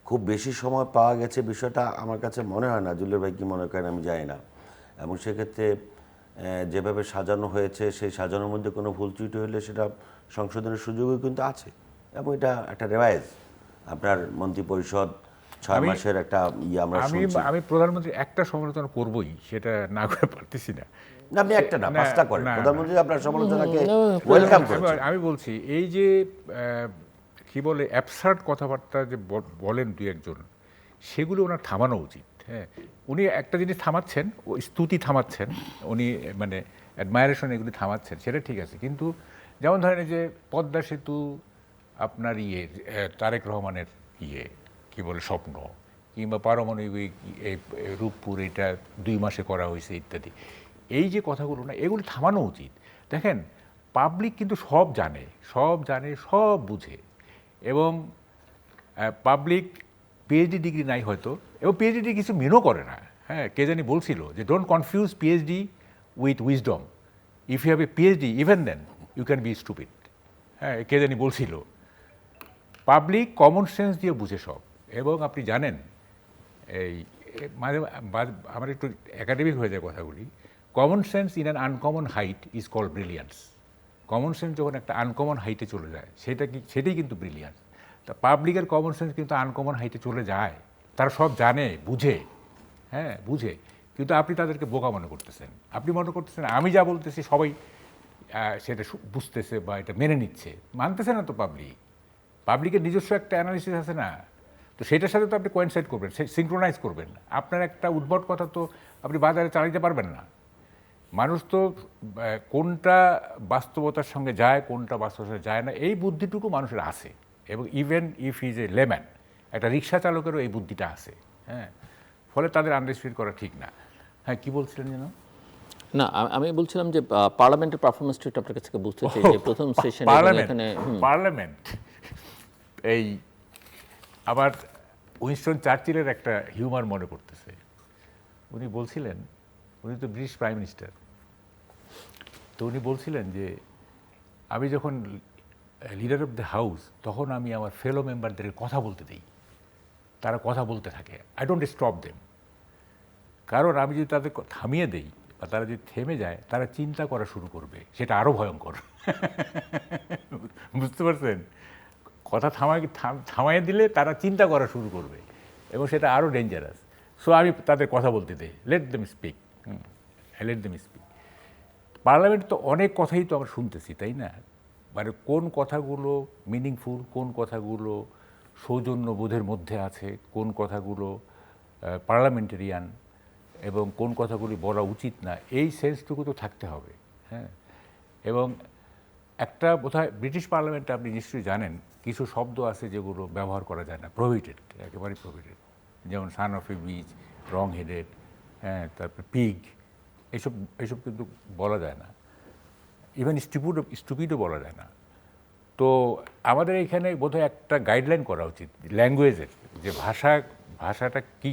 খুব বেশি সময় পাওয়া গেছে, বিষয়টা আমার কাছে মনে হয় না। জুলের ভাই কি মনে করেন আমি জানি না। এবং সেক্ষেত্রে যেভাবে সাজানো হয়েছে সেই সাজানোর মধ্যে কোনো ভুল ত্রুটি হলে সেটা সংশোধনের সুযোগও কিন্তু আছে, এবং এটা একটা রেওয়াজ। আপনার মন্ত্রিপরিষদ 6 মাসের একটা আমরা আমি শুনছি। আমি প্রধানমন্ত্রী একটা সমালোচনা করবই, সেটা না করে পারতেছি না। না, আপনি একটা না, 5টা করেন। না, না। প্রধানমন্ত্রী আপনার সমালোচনাকে ওয়েলকাম করেছেন। আমি বলছি এই যে কি বলে অ্যাবসার্ড কথাবার্তা যে বলেন দুই একজন, সেগুলো ওনার থামানো উচিত। হ্যাঁ, উনি একটা জিনিস থামাচ্ছেন, ও স্তুতি থামাচ্ছেন, উনি মানে অ্যাডমায়ারেশন এগুলি থামাচ্ছেন, সেটা ঠিক আছে। কিন্তু যেমন ধরেন এই যে পদ্মা সেতু আপনার তারেক রহমানের কি বলে স্বপ্ন, কিংবা পারমাণবিক রূপপুর এটা 2 মাসে করা হয়েছে ইত্যাদি, এই যে কথাগুলো না, এগুলি থামানো উচিত। দেখেন, পাবলিক কিন্তু সব জানে, সব বুঝে, এবং পাবলিক পিএইচডি ডিগ্রি নাই হয়তো, এবং পিএইচডি কিছু মিনও করে না। হ্যাঁ, কে জানি বলছিল যে don't confuse PhD with wisdom, if you have a PhD even then you can be stupid. হ্যাঁ, কে জানি বলছিল। পাবলিক কমন সেন্স দিয়ে বুঝে সব। এবং আপনি জানেন, এই মাঝে আমার একটু একাডেমিক হয়ে যায় কথাগুলি, common sense in an uncommon height is called brilliance. Common sense যখন একটা আনকমন হাইটে চলে যায়, সেটাই কিন্তু ব্রিলিয়ান্স। তা পাবলিকের কমন সেন্স কিন্তু আনকমন হাইটে চলে যায়, তারা সব জানে, বুঝে। হ্যাঁ, বুঝে, কিন্তু আপনি তাদেরকে বোকা মনে করতেছেন। আপনি মনে করতেছেন আমি যা বলতেছি সবাই সেটা বুঝতেছে বা এটা মেনে নিচ্ছে। মানতেছে না তো পাবলিকের নিজস্ব একটা অ্যানালিসিস আছে না, তো সেটার সাথে তো আপনি কোয়েনসাইড করবেন, সিঙ্ক্রোনাইজ করবেন। আপনার একটা উদ্ভট কথা তো আপনি বাজারে চালাইতে পারবেন না। মানুষ তো কোনটা বাস্তবতার সঙ্গে যায়, কোনটা বাস্তবতার সঙ্গে যায় না, এই বুদ্ধিটুকু মানুষের আছে। এবং even if is a layman, একটা রিক্সা চালকেরও এই বুদ্ধিটা আছে। হ্যাঁ, ফলে তাদের আন্ডারস্ট্যান্ড করা ঠিক না। হ্যাঁ, কি বলছিলেন যেন? না, আমি বলছিলাম যে পার্লামেন্টের পারফরমেন্সটা একটু আপনার কাছে বুঝতে চাই, যে প্রথম সেশনে এখানে পার্লামেন্ট এই আবার উইনস্টন চার্চিলের একটা হিউমার মনে পড়তেছে। উনি বলছিলেন, উনি তো ব্রিটিশ প্রাইম মিনিস্টার, তো উনি বলছিলেন যে আমি যখন লিডার অফ দ্য হাউস, তখন আমি আমার ফেলো মেম্বারদের কথা বলতে দিই, তারা কথা বলতে থাকে, আই ডোন্ট স্টপ দেম। কারণ আমি যদি তাদের থামিয়ে দেই বা তারা যদি থেমে যায়, তারা চিন্তা করা শুরু করবে, সেটা আরও ভয়ঙ্কর। বুঝতে পারছেন? কথা থামাইয়ে দিলে তারা চিন্তা করা শুরু করবে, এবং সেটা আরও ডেঞ্জারাস। সো আমি তাদের কথা বলতে দেই, লেট দেম স্পিক। পার্লামেন্ট তো অনেক কথাই তো আমরা শুনতেছি, তাই না? মানে কোন কথাগুলো মিনিংফুল, কোন কথাগুলো সৌজন্যবোধের মধ্যে আছে, কোন কথাগুলো পার্লামেন্টেরিয়ান, এবং কোন কথাগুলি বলা উচিত না, এই সেন্সটুকু তো থাকতে হবে। হ্যাঁ, এবং একটা বোধহয় ব্রিটিশ পার্লামেন্টে আপনি নিশ্চয়ই জানেন কিছু শব্দ আছে যেগুলো ব্যবহার করা যায় না, প্রোহিবিটেড, একেবারেই প্রোহিবিটেড। যেমন son of A beach, wrong headed, হ্যাঁ, তারপরে পিগ, এইসব কিন্তু বলা যায় না। ইভেন স্টুপিডও বলা যায় না। তো আমাদের এখানে বোধহয় একটা গাইডলাইন করা উচিত ল্যাঙ্গুয়েজের, যে ভাষাটা কী,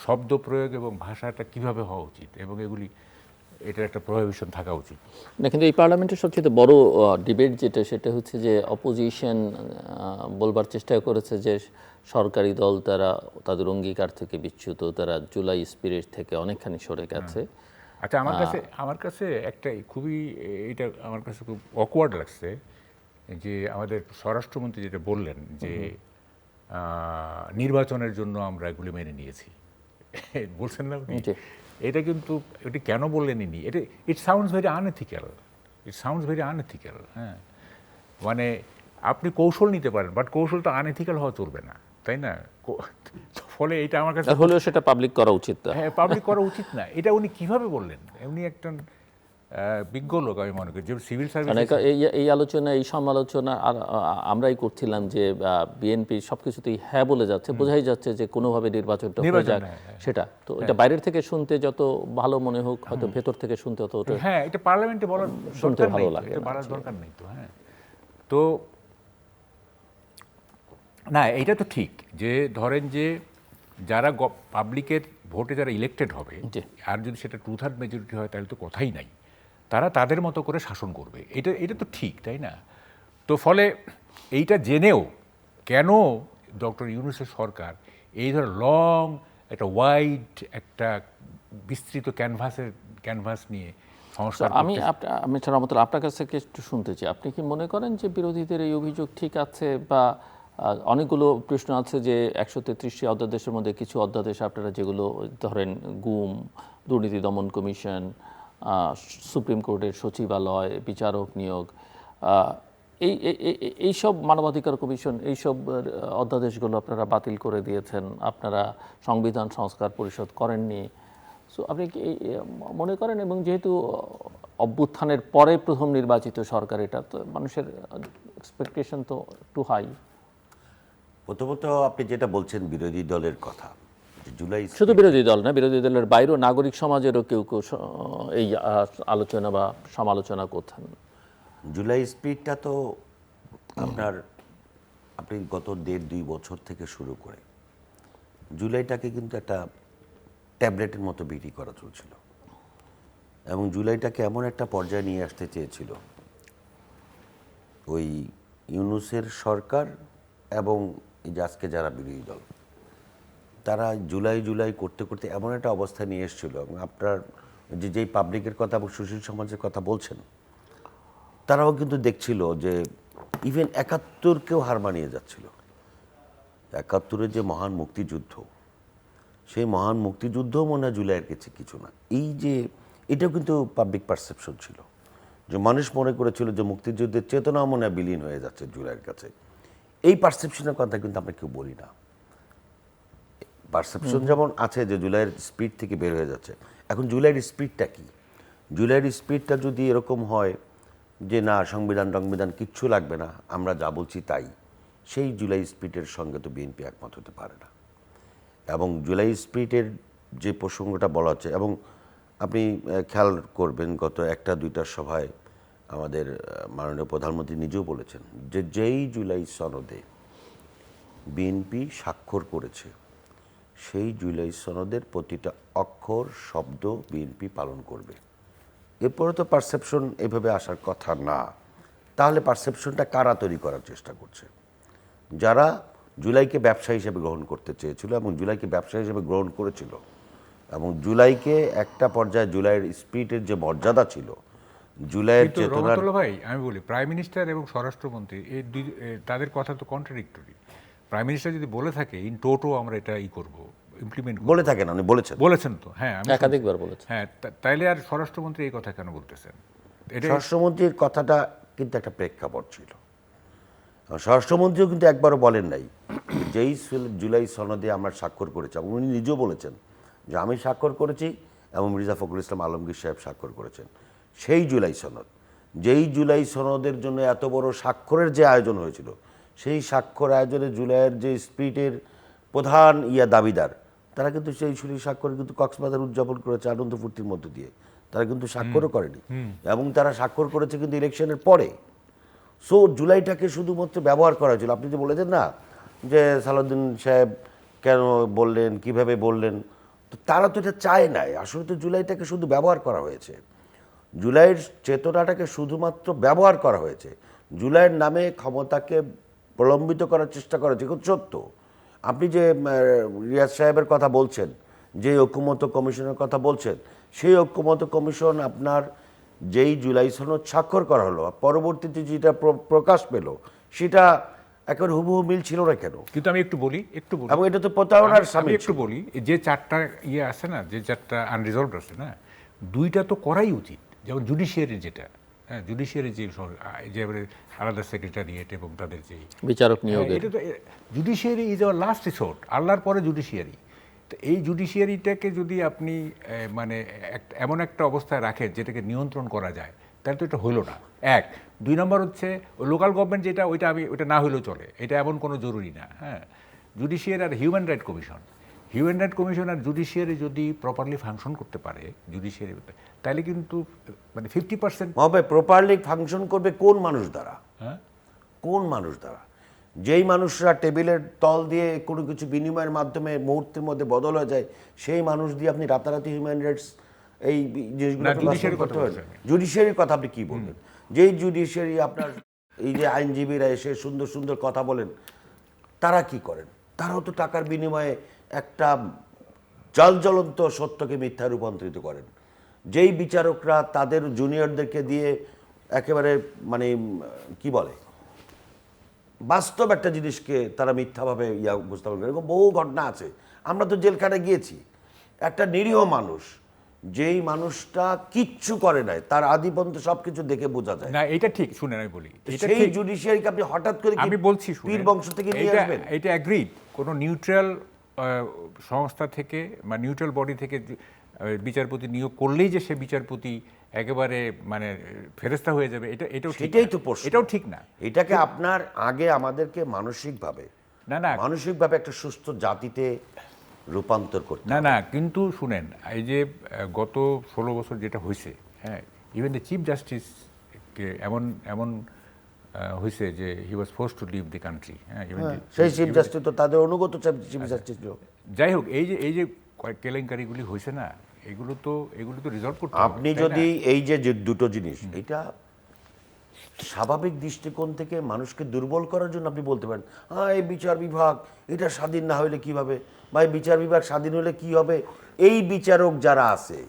শব্দ প্রয়োগ এবং ভাষাটা কিভাবে হওয়া উচিত, এবং এটার একটা প্রোহিবিশন থাকা উচিত। না, কিন্তু এই পার্লামেন্টের সবচেয়ে বড় ডিবেট সেটা হচ্ছে যে অপোজিশন বলবার চেষ্টা করেছে যে সরকারি দল তাদের অঙ্গীকার থেকে বিচ্যুত, তারা জুলাই স্পিরিট থেকে অনেকখানি সরে গেছে। আচ্ছা, আমার কাছে একটা খুবই, এটা আমার কাছে খুব অকওয়ার্ড লাগছে যে আমাদের স্বরাষ্ট্রমন্ত্রী যেটা বললেন যে নির্বাচনের জন্য আমরা এগুলি মেনে নিয়েছি, বলছেন না আপনি? এটা কিন্তু এটি কেন বললেন ইনি? It sounds very unethical. হ্যাঁ, মানে আপনি কৌশল নিতে পারেন, বাট কৌশলটা আনএথিক্যাল হওয়া চলবে না, তাই না? ফলে এটা আমার কাছে হলেও সেটা পাবলিক করা উচিত। হ্যাঁ, পাবলিক করা উচিত না। এটা উনি কিভাবে বললেন? এমনি একজন বিজ্ঞ লোক, আমি মনে করি, যে সিভিল সার্ভিস। এই আলোচনা, এই সমালোচনা আমরাই করছিলাম যে বিএনপি সবকিছুতেই হ্যাঁ বলে যাচ্ছে, বোঝাই যাচ্ছে যে কোনোভাবে নির্বাচনটা হয়ে যাক, সেটা তো এটা বাইরের থেকে শুনতে যত ভালো মনে হোক, হয়তো ভেতর থেকে শুনতে অত হ্যাঁ, এটা পার্লামেন্টে বলার শুনতে ভালো লাগে, বলার দরকার নেই তো। হ্যাঁ, তো না, এটা তো ঠিক যে ধরেন যে যারা পাবলিকের ভোটে যারা ইলেক্টেড হবে, আর যদি সেটা 2/3 মেজরিটি হয়, তাহলে তো কথাই নাই, তারা তাদের মতো করে শাসন করবে, এটা তো ঠিক, তাই না? তো ফলে এইটা জেনেও কেন ডক্টর ইউনূসের সরকার এই ধর লং একটা ওয়াইড একটা বিস্তৃত ক্যানভাস নিয়ে সংস্কার? আমি আপনার কাছ থেকে একটু শুনতে চাই, আপনি কি মনে করেন যে বিরোধীদের এই অভিযোগ ঠিক আছে, বা অনেকগুলো প্রশ্ন আছে যে 133টি অধ্যাদেশের মধ্যে কিছু অধ্যাদেশ আপনারা যেগুলো ধরেন গুম, দুর্নীতি দমন কমিশন, সুপ্রিম কোর্টের সচিবালয়, বিচারক নিয়োগ, এইসব মানবাধিকার কমিশন, এইসব অধ্যাদেশগুলো আপনারা বাতিল করে দিয়েছেন, আপনারা সংবিধান সংস্কার পরিষদ করেননি। সো আপনি কি মনে করেন, এবং যেহেতু অভ্যুত্থানের পরে প্রথম নির্বাচিত সরকার, এটা তো মানুষের এক্সপেকটেশন তো টু হাই। প্রথমত আপনি যেটা বলছেন বিরোধী দলের কথা, যে জুলাই শুধু বিরোধী দল না, বিরোধী দলের বাইরেও নাগরিক সমাজেরও কেউ কেউ এই আলোচনা বা সমালোচনা করছেন। জুলাই স্পিডটা তো আপনি গত 1.5-2 বছর থেকে শুরু করে জুলাইটাকে কিন্তু একটা ট্যাবলেটের মতো বিক্রি করা চলছিল, এবং জুলাইটাকে এমন একটা পর্যায়ে নিয়ে আসতে চেয়েছিল ওই ইউনূসের সরকার এবং এই যে আজকে যারা বিরোধী দল, তারা জুলাই জুলাই করতে করতে এমন একটা অবস্থায় নিয়ে এসেছিল। এবং আপনার যেই পাবলিকের কথা এবং সুশীল সমাজের কথা বলছেন, তারাও কিন্তু দেখছিল যে ইভেন 71কেও হার মানিয়ে যাচ্ছিল। 71-এর যে মহান মুক্তিযুদ্ধ, সেই মহান মুক্তিযুদ্ধও মনে হয় জুলাইয়ের কাছে কিছু না। এই যে এটাও কিন্তু পাবলিক পারসেপশন ছিল, যে মানুষ মনে করেছিল যে মুক্তিযুদ্ধের চেতনাও মনে হয় বিলীন হয়ে যাচ্ছে জুলাইয়ের কাছে। এই পারসেপশনের কথা কিন্তু আমরা কেউ বলি না। পারসেপশন যেমন আছে যে জুলাইয়ের স্পিড থেকে বের হয়ে যাচ্ছে, এখন জুলাইয়ের স্পিডটা কি? জুলাইয়ের স্পিডটা যদি এরকম হয় যে না সংবিধান কিচ্ছু লাগবে না, আমরা যা বলছি তাই, সেই জুলাই স্পিডের সঙ্গে তো বিএনপি একমত হতে পারে না। এবং জুলাই স্পিডের যে প্রসঙ্গটা বলা হচ্ছে, এবং আপনি খেয়াল করবেন গত 1-2টা সভায় আমাদের মাননীয় প্রধানমন্ত্রী নিজেও বলেছেন যে যেই জুলাই সনদে বিএনপি স্বাক্ষর করেছে, সেই জুলাই সনদের প্রতিটা অক্ষর শব্দ বিএনপি পালন করবে। এরপরে তো পারসেপশন এভাবে আসার কথা না। তাহলে পারসেপশনটা কারা তৈরি করার চেষ্টা করছে? যারা জুলাইকে ব্যবসা হিসেবে গ্রহণ করতে চেয়েছিল এবং জুলাইকে ব্যবসা হিসেবে গ্রহণ করেছিল, এবং জুলাইকে একটা পর্যায়ে জুলাইয়ের স্পিরিটের যে মর্যাদা ছিল, জুলাইয়ের চেতনার। ভাই আমি বলি, প্রাইম মিনিস্টার এবং স্বরাষ্ট্রমন্ত্রী এই তাদের কথা তো কন্ট্রাডিক্টরি। প্রাইম মিনিস্টার যদি বলে থাকে ইন টোটো আমরা এটা করব, ইমপ্লিমেন্ট বলে থাকেন, উনি বলেছেন তো, হ্যাঁ আমি একাধিকবার বলেছেন। হ্যাঁ, তাইলে আর স্বরাষ্ট্রমন্ত্রী এই কথা কেন বলতেছেন? এটা স্বরাষ্ট্রমন্ত্রীর কথাটা কিন্তু একটা প্রেক্ষাপট ছিল। স্বরাষ্ট্রমন্ত্রীও কিন্তু একবারও বলেন নাই যেই জুলাই সনদে আমরা স্বাক্ষর করেছি, এবং উনি নিজেও বলেছেন যে আমি স্বাক্ষর করেছি এবং মির্জা ফখরুল ইসলাম আলমগীর সাহেব স্বাক্ষর করেছেন। সেই জুলাই সনদ, যেই জুলাই সনদের জন্য এত বড় স্বাক্ষরের যে আয়োজন হয়েছিল, সেই স্বাক্ষর আয়োজনে জুলাইয়ের যে স্পিরিটের প্রধান দাবিদার, তারা কিন্তু সেই স্বাক্ষরে কিন্তু কক্সবাজার উদযাপন করেছে আনন্দ ফুর্তির মধ্য দিয়ে। তারা কিন্তু স্বাক্ষরও করেনি, এবং তারা স্বাক্ষর করেছে কিন্তু ইলেকশনের পরে। সো জুলাইটাকে শুধুমাত্র ব্যবহার করা হয়েছিল। আপনি যে বলেছেন না যে সালাউদ্দিন সাহেব কেন বললেন, কিভাবে বললেন, তো তারা তো এটা চায় নাই। আসলে তো জুলাইটাকে শুধু ব্যবহার করা হয়েছে, জুলাইয়ের চেতনাটাকে শুধুমাত্র ব্যবহার করা হয়েছে। জুলাইয়ের নামে ক্ষমতাকে প্রলম্বিত করার চেষ্টা করা হয়েছে। কিন্তু সত্য, আপনি যে রিয়াজ সাহেবের কথা বলছেন, যে ঐক্যমত্য কমিশনের কথা বলছেন, সেই ঐক্যমত্য কমিশন আপনার যেই জুলাই সনদ স্বাক্ষর করা হলো, পরবর্তীতে যেটা প্রকাশ পেল, সেটা একেবারে হুবহু মিল ছিল না কেন? কিন্তু আমি একটু বলি এবং এটা তো প্রতারণার আমি একটু বলি, যে 4টা আছে না, যে 4টা আনরিজলভড আছে না, 2টা তো করাই উচিত। যেমন জুডিশিয়ারি, যেটা হ্যাঁ জুডিশিয়ারি যে আলাদা সেক্রেটারিয়েট এবং তাদের যে বিচারক নিয়োগ, এটা তো judiciary is our last resort, আল্লাহর পরে জুডিশিয়ারি। তো এই জুডিশিয়ারিটাকে যদি আপনি মানে এমন একটা অবস্থায় রাখেন যেটাকে নিয়ন্ত্রণ করা যায়, তাহলে তো এটা হলো না। 1, 2 নম্বর হচ্ছে লোকাল গভর্নমেন্ট যেটা, ওইটা না হলেও চলে, এটা এমন কোনো জরুরি না। হ্যাঁ, জুডিশিয়ারি আর হিউম্যান রাইট কমিশন, আর জুডিশিয়ারি যদি প্রপারলি ফাংশন করতে পারে, জুডিশিয়ারি, তাহলে কিন্তু মানে 50% হবে। প্রপারলি ফাংশন করবে কোন মানুষ দ্বারা? হ্যাঁ, কোন মানুষ দ্বারা? যেই মানুষরা টেবিলের তল দিয়ে কোনো কিছু বিনিময়ের মাধ্যমে মুহূর্তের মধ্যে বদল হয়ে যায়, সেই মানুষ দিয়ে আপনি রাতারাতি হিউম্যান রাইটস এই জিনিসগুলো করতে পারবেন? জুডিশিয়ারির কথা আপনি কী বলবেন? যেই জুডিশিয়ারি আপনার এই যে আইনজীবীরা এসে সুন্দর সুন্দর কথা বলেন, তারা কি করেন? তারাও তো টাকার বিনিময়ে একটা জ্বলন্ত সত্যকে মিথ্যা রূপান্তরিত করেন। যেই বিচারকরা তাদের জুনিয়রদেরকে দিয়ে একেবারে মানে কি বলে, বাস্তব একটা জিনিসকে তারা মিথ্যাভাবে উপস্থাপন করে। এরকম বহু ঘটনা আছে, আমরা তো জেলখানে গিয়েছি। একটা নিরীহ মানুষ, যেই মানুষটা কিচ্ছু করে নাই, তার আদিপন্ত সবকিছু দেখে বোঝা যায়। না, এটা ঠিক, শুনেন আমি বলি, এটা সেই ঠিক। জুডিশিয়ারিকে আপনি হঠাৎ করে আমি বলছি, পীর বংশ থেকে নিয়ে আসবেন? এটা অ্যাগ্রিড। কোনো নিউট্রাল সংস্থা থেকে বা নিউট্রাল বডি থেকে বিচারপতি নিয়োগ করলেই যে সে বিচারপতি একেবারে মানে ফেরেস্তা হয়ে যাবে, এটাও ঠিক সেটাই না। তো প্রশ্ন। এটাও ঠিক না। এটাকে আপনার আগে আমাদেরকে মানসিকভাবে না একটা সুস্থ জাতিতে রূপান্তর করতে না না কিন্তু শুনেন, এই যে গত 16 বছর যেটা হয়েছে, হ্যাঁ, ইভেন দ্য চিফ জাস্টিস এমন হয়েছে যে he was forced to leave the country. হ্যাঁ, সেই চিফ জাস্টিস তো তাদের অনুগত চিফ জাস্টিস। যাই হোক, এই যে কেলেঙ্কারিগুলি হয়েছে না, এগুলো তো রিজলভ করতে হবে। আপনি যদি এই যে দুটো জিনিস, এটা স্বাভাবিক দৃষ্টিকোণ থেকে মানুষকে দুর্বল করার জন্য আপনি বলতে পারেন, হ্যাঁ এই বিচার বিভাগ এটা স্বাধীন না হলে কিভাবে, বা এই বিচার বিভাগ স্বাধীন হলে কি হবে। এই বিচারক যারা আছে,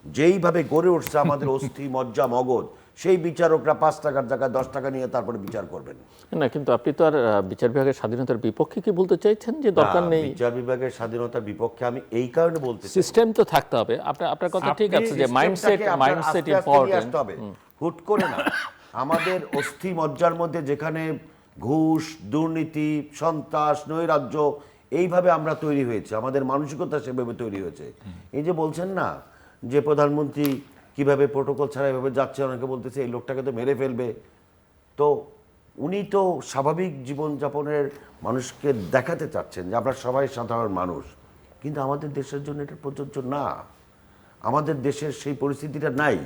যেইভাবে গড়ে উঠছে আমাদের অস্থি মজ্জা মগজ, সেই বিচারকরা 5 টাকার জায়গায় 10 টাকা নিয়ে তারপরে বিচার করবেন না, কিন্তু আপনি তো আর বিচার বিভাগের স্বাধীনতার বিপক্ষে কি বলতে চাইছেন যে দরকার নেই? বিচার বিভাগের স্বাধীনতার বিপক্ষে আমি এই কারণে বলতে চাই, সিস্টেম তো থাকতে হবে। আপনার কথা ঠিক আছে যে মাইন্ডসেট ইম্পর্টেন্ট। হবে হুট করে না। আমাদের অস্থি মজ্জার মধ্যে যেখানে ঘুষ, দুর্নীতি, সন্ত্রাস, নৈরাজ্য, এইভাবে আমরা তৈরি হয়েছে, আমাদের মানসিকতা সেভাবে তৈরি হয়েছে। এই যে বলছেন না যে প্রধানমন্ত্রী কিভাবে প্রোটোকল ছাড়া এভাবে যাচ্ছে, অনেকে বলতেছে এই লোকটাকে তো মেরে ফেলবে। তো উনি তো স্বাভাবিক জীবনযাপনের মানুষকে দেখাতে চাচ্ছেন যে আমরা সবাই সাধারণ মানুষ, কিন্তু আমাদের দেশের জন্য এটা প্রযোজ্য না। আমাদের দেশের সেই পরিস্থিতিটা নাই।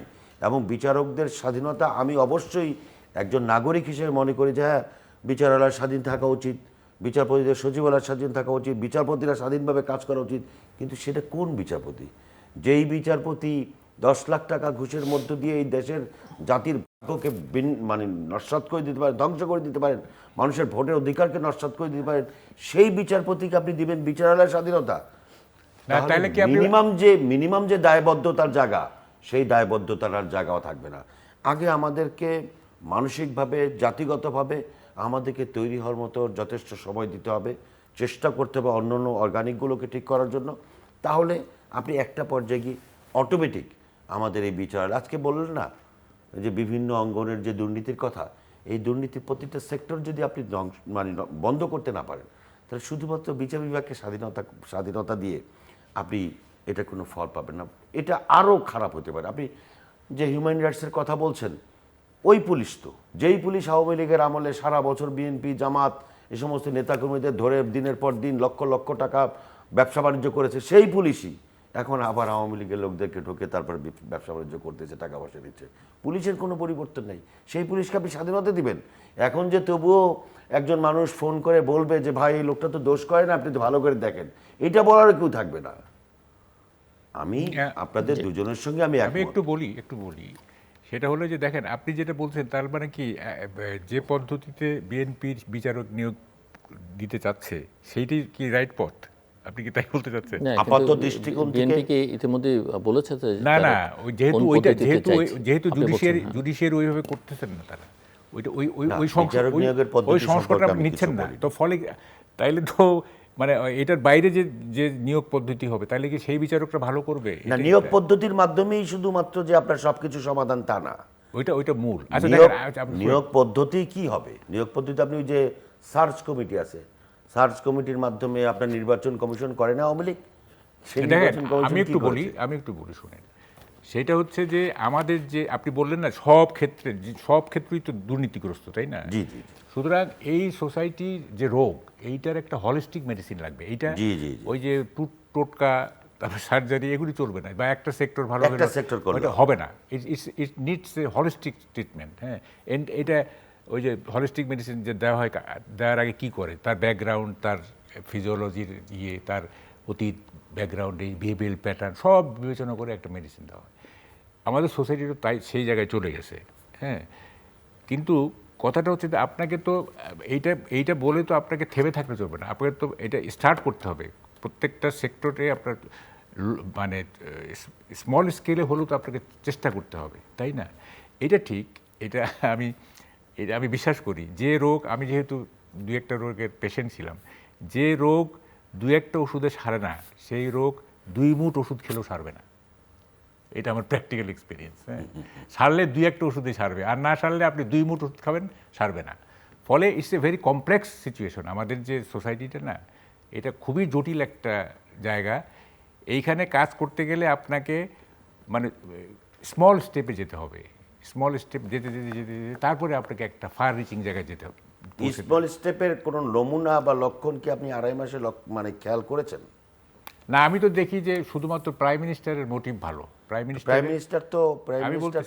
এবং বিচারকদের স্বাধীনতা আমি অবশ্যই একজন নাগরিক হিসেবে মনে করি যে হ্যাঁ, বিচারালয় স্বাধীন থাকা উচিত, বিচারপতিদের সচিবালয় স্বাধীন থাকা উচিত, বিচারপতিরা স্বাধীনভাবে কাজ করা উচিত। কিন্তু সেটা কোন বিচারপতি? যেই বিচারপতি 10 লাখ টাকা ঘুষের মধ্য দিয়ে এই দেশের জাতির ভাগ্যকে মানে নস্যাৎ করে দিতে পারেন, ধ্বংস করে দিতে পারেন, মানুষের ভোটের অধিকারকে নস্যাৎ করে দিতে পারেন, সেই বিচারপতিকে আপনি দিবেন বিচারালয় স্বাধীনতা? মিনিমাম যে দায়বদ্ধতার জায়গা, সেই দায়বদ্ধতার আর জায়গাও থাকবে না। আগে আমাদেরকে মানসিকভাবে, জাতিগতভাবে আমাদেরকে তৈরি হওয়ার মতো যথেষ্ট সময় দিতে হবে, চেষ্টা করতে হবে অন্য অর্গানিকগুলোকে ঠিক করার জন্য। তাহলে আপনি একটা পর্যায়ে গিয়ে অটোমেটিক আমাদের এই বিচার, আজকে বললেন না যে বিভিন্ন অঙ্গনের যে দুর্নীতির কথা, এই দুর্নীতির প্রতিটা সেক্টর যদি আপনি মানে বন্ধ করতে না পারেন, তাহলে শুধুমাত্র বিচার বিভাগকে স্বাধীনতা দিয়ে আপনি এটা কোনো ফল পাবেন না। এটা আরও খারাপ হতে পারে। আপনি যে হিউম্যান রাইটসের কথা বলছেন, ওই পুলিশ তো, যেই পুলিশ আওয়ামী লীগের আমলে সারা বছর বিএনপি, জামাত এই সমস্ত নেতাকর্মীদের ধরে দিনের পর দিন লক্ষ লক্ষ টাকা ব্যবসা বাণিজ্য করেছে, সেই পুলিশই এখন আবার আওয়ামী লীগের লোকদেরকে ঢুকে তারপর ব্যবসা বাণিজ্য করতেছে, টাকা পয়সা দিচ্ছে। পুলিশের কোনো পরিবর্তন নেই। সেই পুলিশকে আপনি স্বাধীনতা দিবেন? এখন যে তবুও একজন মানুষ ফোন করে বলবে যে ভাই এই লোকটা তো দোষ করে না, আপনি তো ভালো করে দেখেন, এটা বলার কেউ থাকবে না। আমি আপনাদের দুজনের সঙ্গে আমি একটু বলি সেটা হলো যে দেখেন, আপনি যেটা বলছেন তার মানে কি, যে পদ্ধতিতে বিএনপির বিচারক নিয়োগ দিতে চাচ্ছে সেইটাই কি রাইট পথ? আপনি কি তাই বলতে চাচ্ছেন? আপাতত দৃষ্টিকোণ থেকে বিএনপি কি ইতিমধ্যে বলেছে যে না, যেহেতু জুডিশিয়ারি ওইভাবে করতেছেন না তারা, ওই সংস্কারটা আপনি নিচ্ছেন না, তো ফলে তাইলে তো মানে এটার বাইরে যে নিয়োগ পদ্ধতি হবে, তাহলে কি সেই বিচারকরা ভালো করবে? না, নিয়োগ পদ্ধতির মাধ্যমেই শুধুমাত্র যে আপনার সবকিছু সমাধান তা না, ওইটা মূল। আচ্ছা, নিয়োগ পদ্ধতি কি হবে? নিয়োগ পদ্ধতি আপনি ওই যে সার্চ কমিটি আছে, সার্চ কমিটির মাধ্যমে আপনার নির্বাচন কমিশন করে না আওয়ামী লীগ? আমি একটু বলি শুনেন, সেটা হচ্ছে যে আমাদের যে আপনি বললেন না সব ক্ষেত্রেই তো দুর্নীতিগ্রস্ত, তাই না? জি জি। সুতরাং এই সোসাইটির যে রোগ, এইটার একটা হলিস্টিক মেডিসিন লাগবে। এইটা ওই যে টোটকা, তারপর সার্জারি, এগুলি চলবে না, বা একটা সেক্টর ভালো হবে না। It needs a holistic treatment. হ্যাঁ, এটা ওই যে হলিস্টিক মেডিসিন যে দেওয়ার আগে কি করে, তার ব্যাকগ্রাউন্ড, তার ফিজিওলজির তার অতীত ব্যাকগ্রাউন্ড, এই বিহেভিয়ারাল প্যাটার্ন সব বিবেচনা করে একটা মেডিসিন দেওয়া হয়। আমাদের সোসাইটিরও তাই সেই জায়গায় চলে গেছে। হ্যাঁ, কিন্তু কথাটা হচ্ছে যে আপনাকে তো এইটা বলে তো আপনাকে থেমে থাকলে চলবে না, আপনাকে তো এটা স্টার্ট করতে হবে। প্রত্যেকটা সেক্টরে আপনার মানে স্মল স্কেলে হলেও তো আপনাকে চেষ্টা করতে হবে, তাই না? এটা ঠিক, এটা আমি বিশ্বাস করি। যে রোগ, আমি যেহেতু দু একটা রোগের পেশেন্ট ছিলাম, যে রোগ দু একটা ওষুধে সারে না সেই রোগ 2 মুঠ ওষুধ খেলেও সারবে না। এটা আমার প্র্যাকটিক্যাল এক্সপিরিয়েন্স। হ্যাঁ, সারলে 2 একটা ওষুধে সারবে, আর না সারলে আপনি 2 মুঠ ওষুধ খাবেন, সারবে না। ফলে it's a very complex situation. আমাদের যে সোসাইটিটা না, এটা খুবই জটিল একটা জায়গা। এইখানে কাজ করতে গেলে আপনাকে মানে স্মল স্টেপে যেতে হবে, স্মল স্টেপ যেতে যেতে যেতে যেতে তারপরে আপনাকে একটা ফার রিচিং জায়গায় যেতে হবে। স্মল স্টেপের কোনো নমুনা বা লক্ষণ কি আপনি 2.5 মাসে মানে খেয়াল করেছেন? না, আমি তো দেখি যে শুধুমাত্র প্রাইম মিনিস্টারের মোটিভ ভালো। প্রাইম মিনিস্টার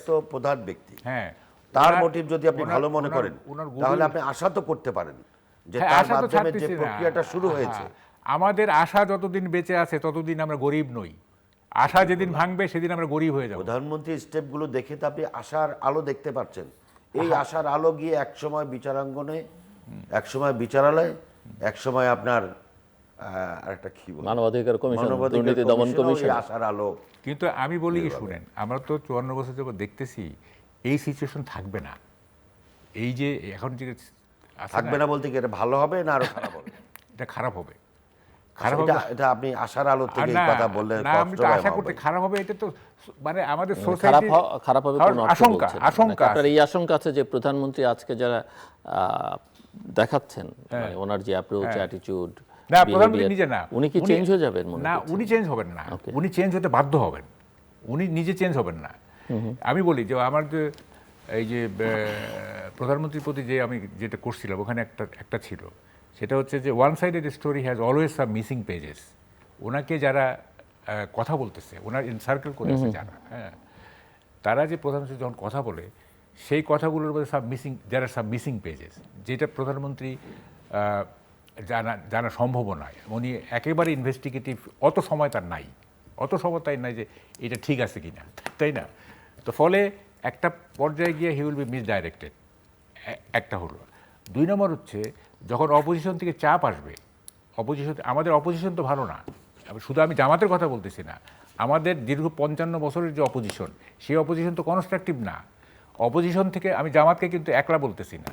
তো প্রধান ব্যক্তি, হ্যাঁ, তার মোটিভ যদি আপনি ভালো মনে করেন তাহলে আপনি আশা তো করতে পারেন যে হ্যাঁ, তার আশা তো মাধ্যমে যে ছাড়তেছি না। প্রক্রিয়াটা শুরু হয়েছে। আমাদের আশা যতদিন বেঁচে আছে ততদিন আমরা গরিব নই। আশা যেদিন ভাঙবে সেদিন আমরা গরিব হয়ে যাব। প্রধানমন্ত্রী স্টেপগুলো দেখে তো আপনি আশার আলো দেখতে পাচ্ছেন। এই আশার আলো গিয়ে একসময় বিচারাঙ্গনে, একসময় বিচারালয়, একসময় আপনার আরেকটা কি বলে মানবাধিকার কমিশন, মানবাধিকার দুর্নীতি দমন কমিশনও এই কমিশন। আশার আলো। কিন্তু আমি বলি কি শুনেন, আমরা তো 54 বছর যাবত দেখতেছি এই সিচুয়েশন থাকবে না। এই যে এখন যে আছে থাকবে না বলতে কি এটা ভালো হবে না আরো খারাপ হবে? এটা খারাপ হবে। এটা আপনি আশার আলো থেকে না, এই কথা বললে না, আমি তো কষ্ট হয় আশা আমার করতে ভাই। খারাপ হবে, এটা তো মানে আমাদের খারাপ সোসাইটি খারাপ হবে কোন অর্থে আশঙ্কা বলছেন? আশঙ্কা আপনার এই আশঙ্কা আছে যে প্রধানমন্ত্রী আজকে যারা দেখাচ্ছেন, মানে ওনার যে অ্যাপ্রোচ, অ্যাটিটিউড, না, প্রধানমন্ত্রী নিজে না, উনি কি চেঞ্জ হয়ে যাবেন মনে না, করছেন? উনি চেঞ্জ হবেন না, উনি চেঞ্জ হতে বাধ্য হবেন, উনি নিজে চেঞ্জ হবেন না। আমি বলি যে আমার যে এই যে প্রধানমন্ত্রীর প্রতি যে আমি যেটা করছিলাম ওখানে একটা ছিল, সেটা হচ্ছে যে one sided story has always some missing pages. ওনাকে যারা কথা বলতেছে, ওনার ইনসার্কেল করেছে যারা, হ্যাঁ, তারা যে প্রধানমন্ত্রী যখন কথা বলে সেই কথাগুলোর মধ্যে সব মিসিং, যারা সব মিসিং পেজেস, যেটা প্রধানমন্ত্রী জানা সম্ভব নয়। উনি একেবারে ইনভেস্টিগেটিভ, অত সময় তার নাই, অত সময় তাই নাই যে এটা ঠিক আছে কি না, তাই না? তো ফলে একটা পর্যায়ে গিয়ে হি উইল বি মিসডাইরেক্টেড, একটা হলো। 2 নম্বর হচ্ছে যখন অপোজিশন থেকে চাপ আসবে, আমাদের অপোজিশন তো ভালো না, শুধু আমি জামাতের কথা বলতেছি না, আমাদের দীর্ঘ 55 বছরের যে অপোজিশন, সেই অপোজিশন তো কনস্ট্রাকটিভ না। অপোজিশন থেকে, আমি জামাতকে কিন্তু একলা বলতেছি না,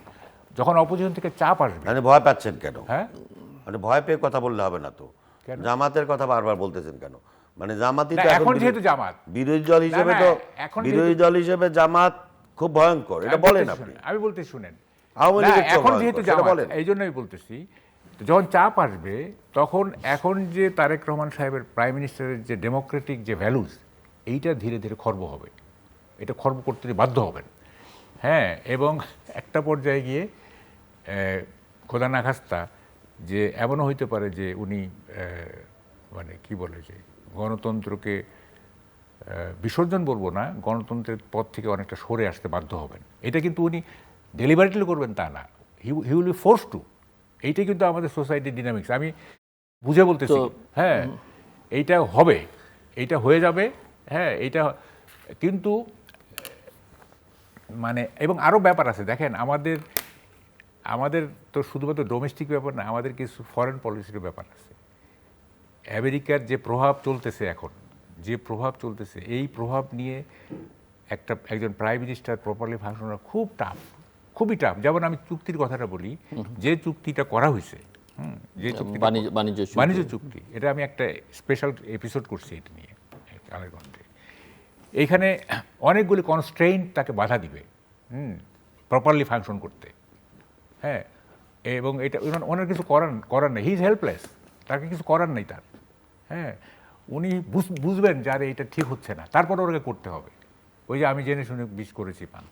যখন অপোজিশন থেকে চাপ আসবে। মানে ভয় পাচ্ছেন কেন? হ্যাঁ, মানে ভয় পেয়ে কথা বললে হবে না তো। জামাতের কথা বারবার বলতেছেন কেন? মানে জামাতই না, তো এখন যেহেতু জামাত বিরোধী দল হিসেবে, না, তো এখন বিরোধী দল হিসেবে জামাত খুব ভয়ঙ্কর, এটা বলেন আপনি। আমি বলতে শুনেন, আওয়ামী না, লীগের চেয়েও এখন ভয়ঙ্কর, যেহেতু সেটা জামাত, বলেন। এই জন্যই বলতেছি, যখন চাপ আসবে তখন এখন যে তারেক রহমান সাহেবের প্রাইম মিনিস্টারের যে ডেমোক্রেটিক যে ভ্যালুস, এইটা ধীরে ধীরে খর্ব হবে, এটা খর্ব করতে বাধ্য হবেন। হ্যাঁ, এবং একটা পর্যায়ে গিয়ে খোদা না খাস্তা যে এমনও হইতে পারে যে উনি মানে কি বলে যে গণতন্ত্রকে বিসর্জন বলবো না, গণতন্ত্রের পথ থেকে অনেকটা সরে আসতে বাধ্য হবেন। এটা কিন্তু উনি ডেলিভারেটলি করবেন তা না, he will be force to. এইটাই কিন্তু আমাদের সোসাইটির ডিনামিক্স, আমি বুঝে বলতেছি। হ্যাঁ, এইটা হবে, এইটা হয়ে যাবে। হ্যাঁ, এইটা কিন্তু মানে, এবং আরও ব্যাপার আছে দেখেন, আমাদের তো শুধুমাত্র ডোমেস্টিক ব্যাপার না, আমাদের কিছু ফরেন পলিসির ব্যাপার আছে। আমেরিকার যে প্রভাব চলতেছে এখন, যে প্রভাব চলতেছে, এই প্রভাব নিয়ে একজন প্রাইম মিনিস্টার প্রপারলি ফাংশন করা খুব টাফ, খুবই টাফ। যেমন আমি চুক্তির কথাটা বলি, যে চুক্তিটা করা হয়েছে, যে চুক্তি, বাণিজ্য চুক্তি, এটা আমি একটা স্পেশাল এপিসোড করছি এটা নিয়ে কালের কণ্ঠে। এইখানে অনেকগুলি কনস্ট্রেইন্ট তাকে বাধা দিবে প্রপারলি ফাংশন করতে। হ্যাঁ, এবং এটা ওনার কিছু করার নেই, হি ইজ হেল্পলেস, তাকে কিছু করার নেই তার। হ্যাঁ, উনি বুঝবেন যে আরে এটা ঠিক হচ্ছে না, তারপর ওনাকে করতে হবে। ওই যে আমি জেনে শুনে বিষ করেছি পান।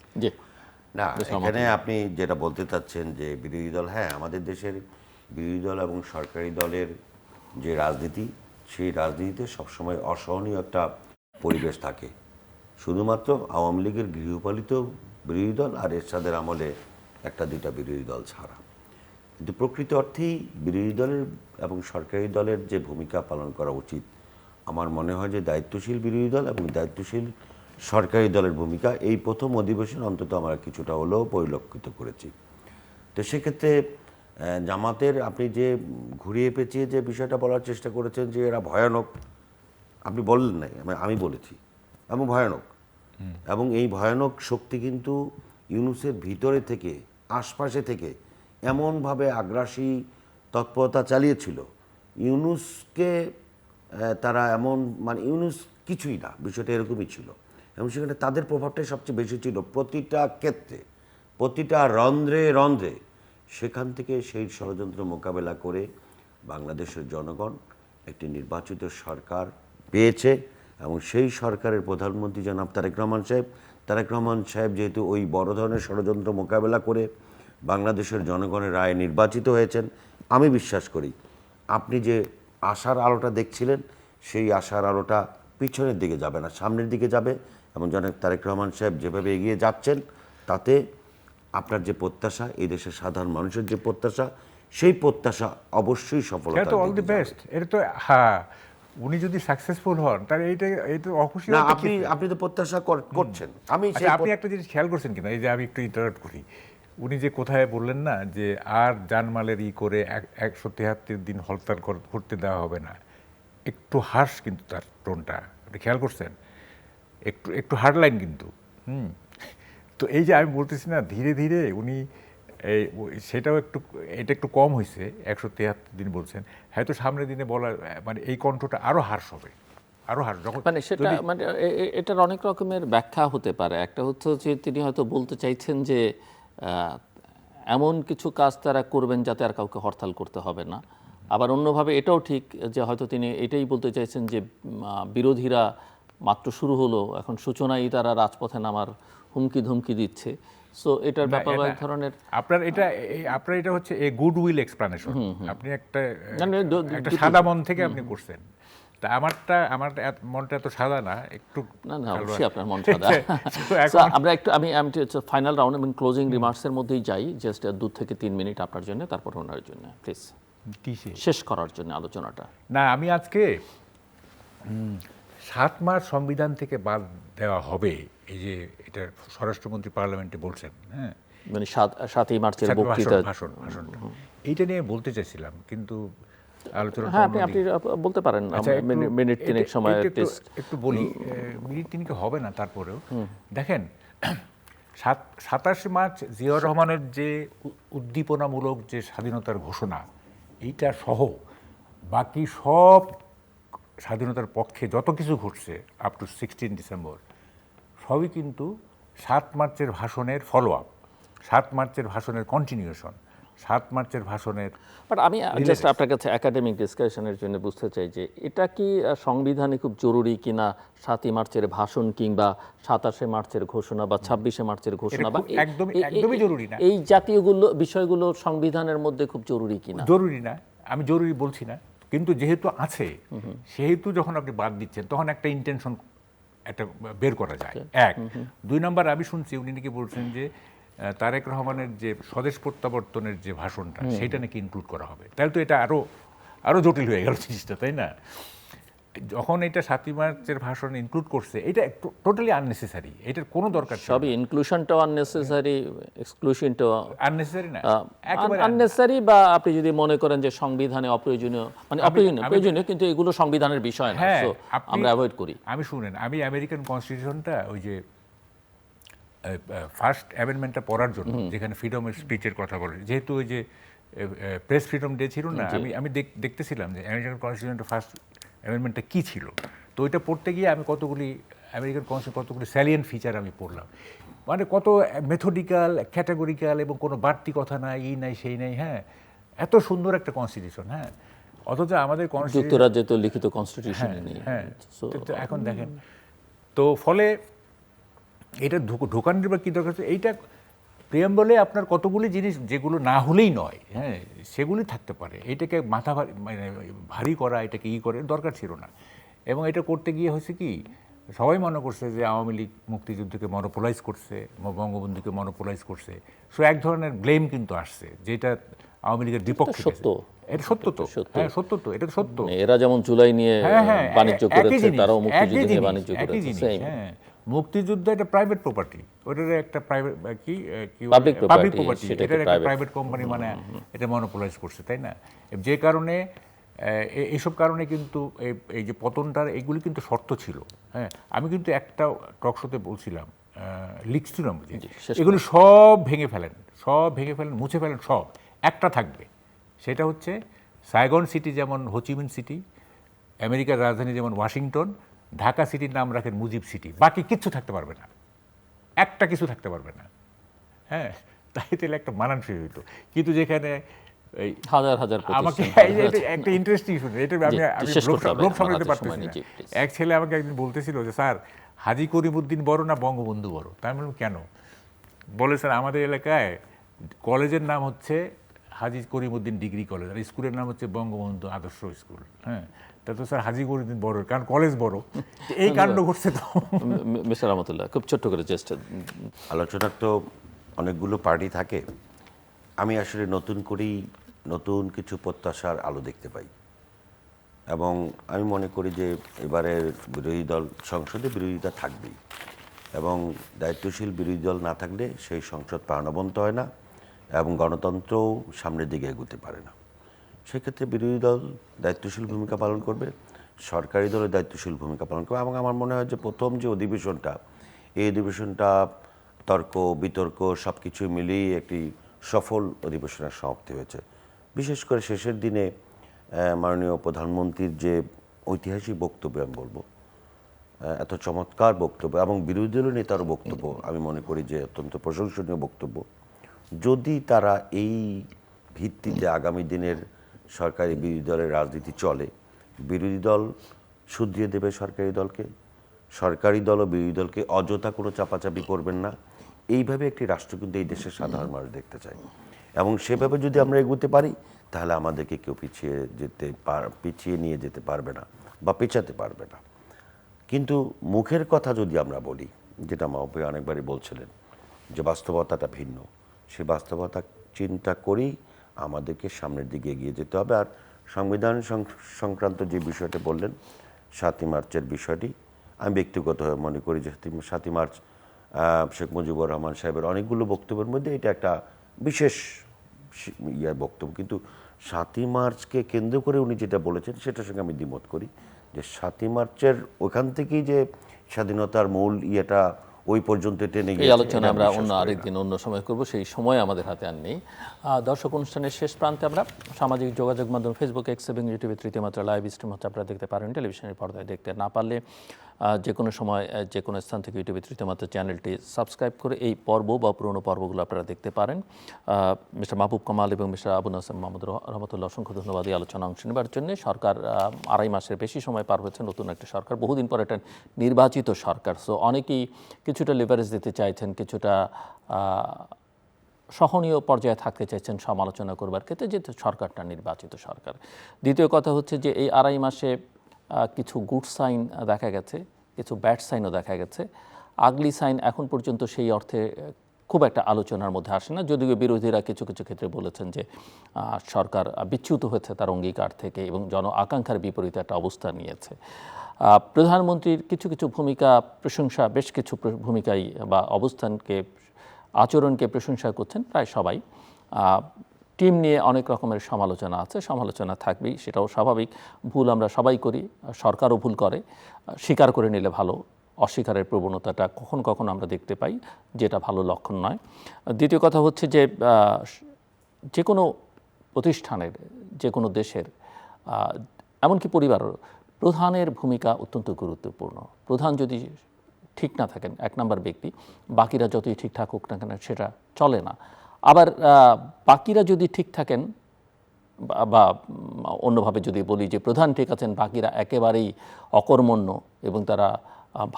না, এখানে আপনি যেটা বলতে চাচ্ছেন যে বিরোধী দল, হ্যাঁ, আমাদের দেশের বিরোধী দল এবং সরকারি দলের যে রাজনীতি, সেই রাজনীতিতে সবসময় অসহনীয় একটা পরিবেশ থাকে। শুধুমাত্র আওয়ামী লীগের গৃহপালিত বিরোধী দল আর এরশাদের আমলে 1-2টা বিরোধী দল ছাড়া, কিন্তু প্রকৃত অর্থেই বিরোধী দলের এবং সরকারি দলের যে ভূমিকা পালন করা উচিত, আমার মনে হয় যে দায়িত্বশীল বিরোধী দল এবং দায়িত্বশীল সরকারি দলের ভূমিকা এই প্রথম অধিবেশন অন্তত আমরা কিছুটা হলেও পরিলক্ষিত করেছি। তো সেক্ষেত্রে জামাতের আপনি যে ঘুরিয়ে পেঁচিয়ে যে বিষয়টা বলার চেষ্টা করেছেন যে এরা ভয়ানক, আপনি বললেন নাই, আমি বলেছি, এবং ভয়ানক, এবং এই ভয়ানক শক্তি কিন্তু ইউনূসের ভিতরে থেকে, আশপাশে থেকে এমনভাবে আগ্রাসী তৎপরতা চালিয়েছিল, ইউনূসকে তারা এমন, মানে ইউনূস কিছুই না, বিষয়টা এরকমই ছিল। এবং সেখানে তাদের প্রভাবটাই সবচেয়ে বেশি ছিল প্রতিটা ক্ষেত্রে, প্রতিটা রন্ধ্রে রন্ধ্রে। সেখান থেকে সেই ষড়যন্ত্র মোকাবেলা করে বাংলাদেশের জনগণ একটি নির্বাচিত সরকার পেয়েছে। এবং সেই সরকারের প্রধানমন্ত্রী জনাব তারেক রহমান সাহেব যেহেতু ওই বড় ধরনের ষড়যন্ত্র মোকাবেলা করে বাংলাদেশের জনগণের রায়ে নির্বাচিত হয়েছেন, আমি বিশ্বাস করি আপনি যে আশার আলোটা দেখছিলেন সেই আশার আলোটা পিছনের দিকে যাবে না, সামনের দিকে যাবে। এবং জনাব তারেক রহমান সাহেব যেভাবে এগিয়ে যাচ্ছেন তাতে আপনার যে প্রত্যাশা, এই দেশের সাধারণ মানুষের যে প্রত্যাশা, সেই প্রত্যাশা অবশ্যই সফলতা। এটা তো অল দি বেস্ট। এটা তো হ্যাঁ, উনি যদি সাকসেসফুল হন তাহলে এইটা অখুশি না, হওয়ার তো আপনি তো প্রত্যাশা করছেন। আমি আচ্ছা, আপনি একটা জিনিস খেয়াল করছেন কিনা, এই যে আমি একটু ইন্টারাপ্ট করি, উনি যে কোথায় বললেন না যে আর জানমালের করে 173 দিন হরতাল করতে দেওয়া হবে না, একটু হার্শ কিন্তু তার টোনটা, আপনি খেয়াল করছেন? একটু হার্ড লাইন কিন্তু। তো এই যে আমি বলতেছি না, ধীরে ধীরে উনি সেটাও এটা একটু কম হয়েছে, 173 দিন বলছেন, হয়তো সামনের দিনে বলার মানে এই কণ্ঠটা আরো হার্শ হবে, আরো হার্শ। যখন মানে সেটা মানে এটার অনেক রকমের ব্যাখ্যা হতে পারে। একটা হচ্ছে যে তিনি হয়তো বলতে চাইছেন যে এমন কিছু কাজ তারা করবেন যাতে আর কাউকে হরতাল করতে হবে না। আবার অন্যভাবে এটাও ঠিক যে হয়তো তিনি এটাই বলতে চাইছেন যে বিরোধীরা মাত্র শুরু হলো, এখন সূচনায় তারা রাজপথে নামার হুমকি ধমকি দিচ্ছে। সো এটার ব্যাপারে এক ধরনের আপনার এটা হচ্ছে এ গুড উইল এক্সপ্লানেশন। আপনি একটা সাদা মন থেকে আপনি করছেন। তা আমার মনটা এত সাদা না, একটু না অবশ্যই আপনার মন সাদা। আমরা একটু আমি ফাইনাল রাউন্ড এবং ক্লোজিং রিমার্কসের মধ্যেই যাই, জাস্ট 2 থেকে 3 মিনিট আপনার জন্য, তারপর ওনার জন্য প্লিজ শেষ করার জন্য আলোচনাটা। না, আমি আজকে 7 মাস সংবিধান থেকে বাদ দেওয়া হবে, এই যে এটা স্বরাষ্ট্রমন্ত্রী পার্লামেন্টে বলছেন, হ্যাঁ, মানে 7ই মার্চের বক্তৃতা ভাষণটা, এইটা নিয়ে বলতে চাইছিলাম, কিন্তু আলোচনা আপনি বলতে পারেন মিনিট 3 সময় একটু বলি। মিনিট 3 হবে না, তারপরেও দেখেন 27 মার্চ জিয়াউর রহমানের যে উদ্দীপনামূলক যে স্বাধীনতার ঘোষণা, এইটা সহ বাকি সব স্বাধীনতার পক্ষে যত কিছু ঘটছে আপ টু 16 ডিসেম্বর সবই কিন্তু 7 মার্চের ভাষণের ফলো আপ, 7 মার্চের ভাষণের কন্টিনিউশন, 7 মার্চের ভাষণের। বাট আমি জাস্ট আপনার কাছে একাডেমিক ডিসকাশনের জন্য বুঝতে চাই যে এটা কি সংবিধানে খুব জরুরি কিনা 7ই মার্চের ভাষণ কিংবা 27শে মার্চের ঘোষণা বা 26শে মার্চের ঘোষণা, বা একদমই জরুরি না, এই জাতীয় বিষয়গুলো সংবিধানের মধ্যে খুব জরুরি কিনা? জরুরি না, আমি জরুরি বলছি না, কিন্তু যেহেতু আছে সেহেতু যখন আপনি বাদ দিচ্ছেন তখন একটা ইন্টেনশন একটা বের করা যায়। 1 2 নম্বর, আমি শুনছি উনি নাকি বলছেন যে তারেক রহমানের যে স্বদেশ প্রত্যাবর্তনের যে ভাষণটা সেটা নাকি ইনক্লুড করা হবে। তাহলে তো এটা আরো জটিল হয়ে গেল জিনিসটা, তাই না? যখন এটা 7ই মার্চের ভাষণ ইনক্লুড করছে, এটা টোটালি আননেসেসারি, এটার কোনো দরকার নেই। সবই ইনক্লুশনটাও আননেসেসারি, এক্সক্লুশনটাও আননেসেসারি না, একেবারে আননেসেসারি, বা আপনি যদি মনে করেন যে সংবিধানে অপ্রয়োজনীয়, মানে প্রয়োজনীয় কিন্তু এগুলো সংবিধানের বিষয় না, সো আমরা অ্যাভয়েড করি। আমি শুনেন, আমি আমেরিকান কনস্টিটিউশনটা ওই যে ফার্স্ট অ্যামেন্ডমেন্টটা পড়ার জন্য, যেখানে ফ্রিডম অফ স্পিচের কথা বলে, যেহেতু ওই যে প্রেস ফ্রিডম ডে ছিল না, আমি দেখতেছিলাম যে আমেরিকান কনস্টিটিউশনটা ফার্স্ট অ্যামেন্ডমেন্টটা কী ছিল। তো ওইটা পড়তে গিয়ে আমি আমেরিকান কনস্টিটিউশন কতগুলি স্যালিয়েন্ট ফিচার আমি পড়লাম, মানে কত মেথডিক্যাল, ক্যাটাগরিক্যাল, এবং কোনো বাড়তি কথা নাই, এই নাই সেই নাই, হ্যাঁ, এত সুন্দর একটা কনস্টিটিউশন, হ্যাঁ, অথচ আমাদের যুক্তরাজ্যে তো লিখিত কনস্টিটিউশনই নেই। হ্যাঁ, এখন দেখেন তো, ফলে এটা ঢোকানোর বা কী দরকার, এইটা প্রিয়াম্বলে আপনার কতগুলি জিনিস যেগুলো না হলেই নয়, হ্যাঁ, সেগুলি থাকতে পারে। এইটাকে মাথা মানে ভারী করা, এটাকে করে দরকার ছিল না। এবং এটা করতে গিয়ে হয়েছে কি, সবাই মনে করছে যে আওয়ামী লীগ মুক্তিযুদ্ধকে মনোপোলাইজ করছে, বঙ্গবন্ধুকে মনোপোলাইজ করছে। সো এক ধরনের ব্লেম কিন্তু আসছে, যেটা আওয়ামী লীগের বিপক্ষে। সত্য, এটা সত্য তো, হ্যাঁ সত্য তো, এটা তো সত্য। এরা যেমন জুলাই নিয়ে বাণিজ্য করেছে, তারাও মুক্তিযুদ্ধ নিয়ে বাণিজ্য করেছে। হ্যাঁ, মুক্তিযুদ্ধ একটা প্রাইভেট প্রপার্টি, ওটার একটা প্রাইভেট পাবলিক প্রপার্টি, এটার একটা প্রাইভেট কোম্পানি, মানে এটা মনোপোলাইজ করছে, তাই না? যে কারণে এইসব কারণে কিন্তু এই যে পতনটার, এগুলি কিন্তু শর্ত ছিল। হ্যাঁ, আমি কিন্তু একটা টক শোতে বলছিলাম, লিখছিলাম যে এগুলি সব ভেঙে ফেলেন, মুছে ফেলেন সব, একটা থাকবে, সেটা হচ্ছে সাইগন সিটি যেমন হোচিমিন সিটি, আমেরিকার রাজধানী যেমন ওয়াশিংটন, ঢাকা সিটির নাম রাখেন মুজিব সিটি, বাকি কিচ্ছু থাকতে পারবে না, একটা কিছু থাকতে পারবে না। হ্যাঁ, তাই তাহলে একটা মানানসই হইতো। কিন্তু যেখানে এই হাজার হাজার আমাকে একটা ইন্টারেস্টিং শুনে, এটা আমি লোক সামলাতে পারতেছি না। এক ছেলে আমাকে একদিন বলতেছিল যে স্যার হাজী করিমউদ্দিন বড় না বঙ্গবন্ধু বড়? তাই আমি বললাম কেন? বলে স্যার আমাদের এলাকায় কলেজের নাম হচ্ছে হাজী করিমউদ্দিন ডিগ্রি কলেজ, আর স্কুলের নাম হচ্ছে বঙ্গবন্ধু আদর্শ স্কুল। হ্যাঁ, তা তো স্যার হাজী করিমউদ্দিন বড়, কারণ কলেজ বড়। এই কাণ্ড ঘটছে। তো মিস্টার রহমতুল্লাহ, খুব ছোট্ট করে চেষ্টা। আলোচনার তো অনেকগুলো পার্টি থাকে, আমি আসলে নতুন কিছু প্রত্যাশার আলো দেখতে পাই, এবং আমি মনে করি যে এবারের বিরোধী দল সংসদে বিরোধিতা থাকবেই, এবং দায়িত্বশীল বিরোধী দল না থাকলে সেই সংসদ প্রাণবন্ত হয় না এবং গণতন্ত্রও সামনের দিকে এগোতে পারে না। সেক্ষেত্রে বিরোধী দল দায়িত্বশীল ভূমিকা পালন করবে, সরকারি দলের দায়িত্বশীল ভূমিকা পালন করবে, এবং আমার মনে হয় যে প্রথম যে অধিবেশনটা, এই অধিবেশনটা তর্ক বিতর্ক সব কিছু মিলিয়ে একটি সফল অধিবেশনের সমাপ্তি হয়েছে। বিশেষ করে শেষের দিনে মাননীয় প্রধানমন্ত্রীর যে ঐতিহাসিক বক্তব্য, আমি বলবো এত চমৎকার বক্তব্য, এবং বিরোধী দলীয় নেতার বক্তব্য আমি মনে করি যে অত্যন্ত প্রশংসনীয় বক্তব্য। যদি তারা এই ভিত্তিতে আগামী দিনের সরকারি বিরোধী দলের রাজনীতি চলে, বিরোধী দল শুধরিয়ে দেবে সরকারি দলকে, সরকারি দল ও বিরোধী দলকে অযথা কোনো চাপাচাপি করবেন না। এইভাবে একটি রাষ্ট্র কিন্তু এই দেশের সাধারণ মানুষ দেখতে চায়, এবং সেভাবে যদি আমরা এগোতে পারি তাহলে আমাদেরকে কেউ পিছিয়ে নিয়ে যেতে পারবে না বা পেছাতে পারবে না। কিন্তু মুখের কথা যদি আমরা বলি, যেটা মাহবুব অনেকবারই বলছিলেন যে বাস্তবতাটা ভিন্ন, সেই বাস্তবতা চিন্তা করেই আমাদেরকে সামনের দিকে এগিয়ে যেতে হবে। আর সংবিধান সংক্রান্ত যে বিষয়টা বললেন, ৭ই মার্চের বিষয়টি, আমি ব্যক্তিগতভাবে মনে করি যে ৭ই মার্চ শেখ মুজিবুর রহমান সাহেবের অনেকগুলো বক্তব্যের মধ্যে এটা একটা বিশেষ বক্তব্য, কিন্তু ৭ই মার্চকে কেন্দ্র করে উনি যেটা বলেছেন সেটার সঙ্গে আমি দ্বিমত করি, যে 7ই মার্চের ওখান থেকেই যে স্বাধীনতার মূল ইয়েটা ওই পর্যন্ত টেনে গিয়ে, এই আলোচনা আমরা অন্য আরেকদিন অন্য সময় করব, সেই সময় আমাদের হাতে আর নেই। দর্শক, অনুষ্ঠানের শেষ প্রান্তে আমরা সামাজিক যোগাযোগ মাধ্যম ফেসবুক, এক্স এবং ইউটিউবে তৃতীয় মাত্রা লাইভ স্ট্রিম হচ্ছে, আপনারা দেখতে পারেন। টেলিভিশনের পর্দায় দেখতে না পারলে যে কোনো সময় যে কোনো স্থান থেকে ইউটিউবে তৃতীয় মাত্রা চ্যানেলটি সাবস্ক্রাইব করে এই পর্ব বা পুরনো পর্বগুলো আপনারা দেখতে পারেন। মিস্টার মাহবুব কামাল এবং মিস্টার আবু নাসেম মোহাম্মদ রহমতুল্লাহ, অসংখ্য ধন্যবাদ এই আলোচনা অংশ নেবার জন্য। সরকার 2.5 মাসের বেশি সময় পার হয়েছে, নতুন একটা সরকার, বহুদিন পর একটা নির্বাচিত সরকার। সো অনেকেই কিছুটা লিভারেজ দিতে চাইছেন, কিছুটা সহনীয় পর্যায়ে থাকতে চাইছেন সমালোচনা করবার ক্ষেত্রে, যেহেতু সরকারটা নির্বাচিত সরকার। দ্বিতীয় কথা হচ্ছে যে এই 2.5 মাসে কিছু গুড সাইন দেখা গেছে, কিছু ব্যাড সাইনও দেখা গেছে। আগলি সাইন এখন পর্যন্ত সেই অর্থে খুব একটা আলোচনার মধ্যে আসে না, যদিও বিরোধীরা কিছু কিছু ক্ষেত্রে বলেছেন যে সরকার বিচ্যুত হয়েছে তার অঙ্গীকার থেকে এবং জন আকাঙ্ক্ষার বিপরীতে একটা অবস্থান নিয়েছে। প্রধানমন্ত্রীর কিছু কিছু ভূমিকা প্রশংসা, বেশ কিছু ভূমিকাই বা অবস্থানকে, আচরণকে প্রশংসা করছেন প্রায় সবাই। টিম নিয়ে অনেক রকমের সমালোচনা আছে, সমালোচনা থাকবেই, সেটাও স্বাভাবিক। ভুল আমরা সবাই করি, সরকারও ভুল করে, স্বীকার করে নিলে ভালো। অস্বীকারের প্রবণতাটা কখন কখন আমরা দেখতে পাই, যেটা ভালো লক্ষণ নয়। দ্বিতীয় কথা হচ্ছে যে যে কোনো প্রতিষ্ঠানের, যে কোনো দেশের, এমনকি পরিবারের প্রধানের ভূমিকা অত্যন্ত গুরুত্বপূর্ণ। প্রধান যদি ঠিক না থাকেন, 1 নম্বর ব্যক্তি, বাকিরা যতই ঠিক থাকুক না কেন সেটা চলে না। আবার বাকিরা যদি ঠিক থাকেন, বা অন্যভাবে যদি বলি যে প্রধান ঠিক আছেন, বাকিরা একেবারেই অকর্মণ্য এবং তারা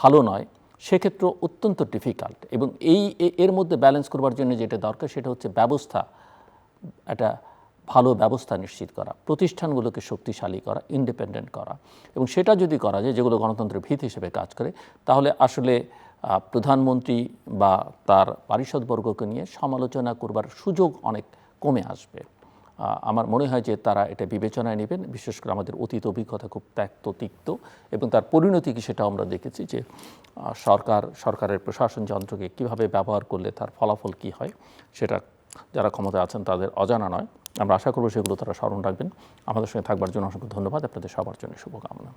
ভালো নয়, সেক্ষেত্রে অত্যন্ত ডিফিকাল্ট। এবং এর মধ্যে ব্যালেন্স করবার জন্য যেটা দরকার সেটা হচ্ছে ব্যবস্থা, একটা ভালো ব্যবস্থা নিশ্চিত করা, প্রতিষ্ঠানগুলোকে শক্তিশালী করা, ইন্ডিপেন্ডেন্ট করা। এবং সেটা যদি করা যায়, যেগুলো গণতন্ত্রের ভিত হিসেবে কাজ করে, তাহলে আসলে প্রধানমন্ত্রী বা তার পারিষদবর্গকে নিয়ে সমালোচনা করবার সুযোগ অনেক কমে আসবে। আমার মনে হয় যে তারা এটা বিবেচনায় নেবেন। বিশেষ করে আমাদের অতীত অভিজ্ঞতা খুব তিক্ত, এবং তার পরিণতি কি সেটা আমরা দেখেছি যে সরকারের প্রশাসন যন্ত্রকে কীভাবে ব্যবহার করলে তার ফলাফল কী হয়, সেটা যারা ক্ষমতায় আছেন তাদের অজানা নয়। আমরা আশা করব সেগুলো তারা স্মরণ রাখবেন। আমাদের সঙ্গে থাকবার জন্য অসংখ্য ধন্যবাদ। আপনাদের সবার জন্য শুভকামনা।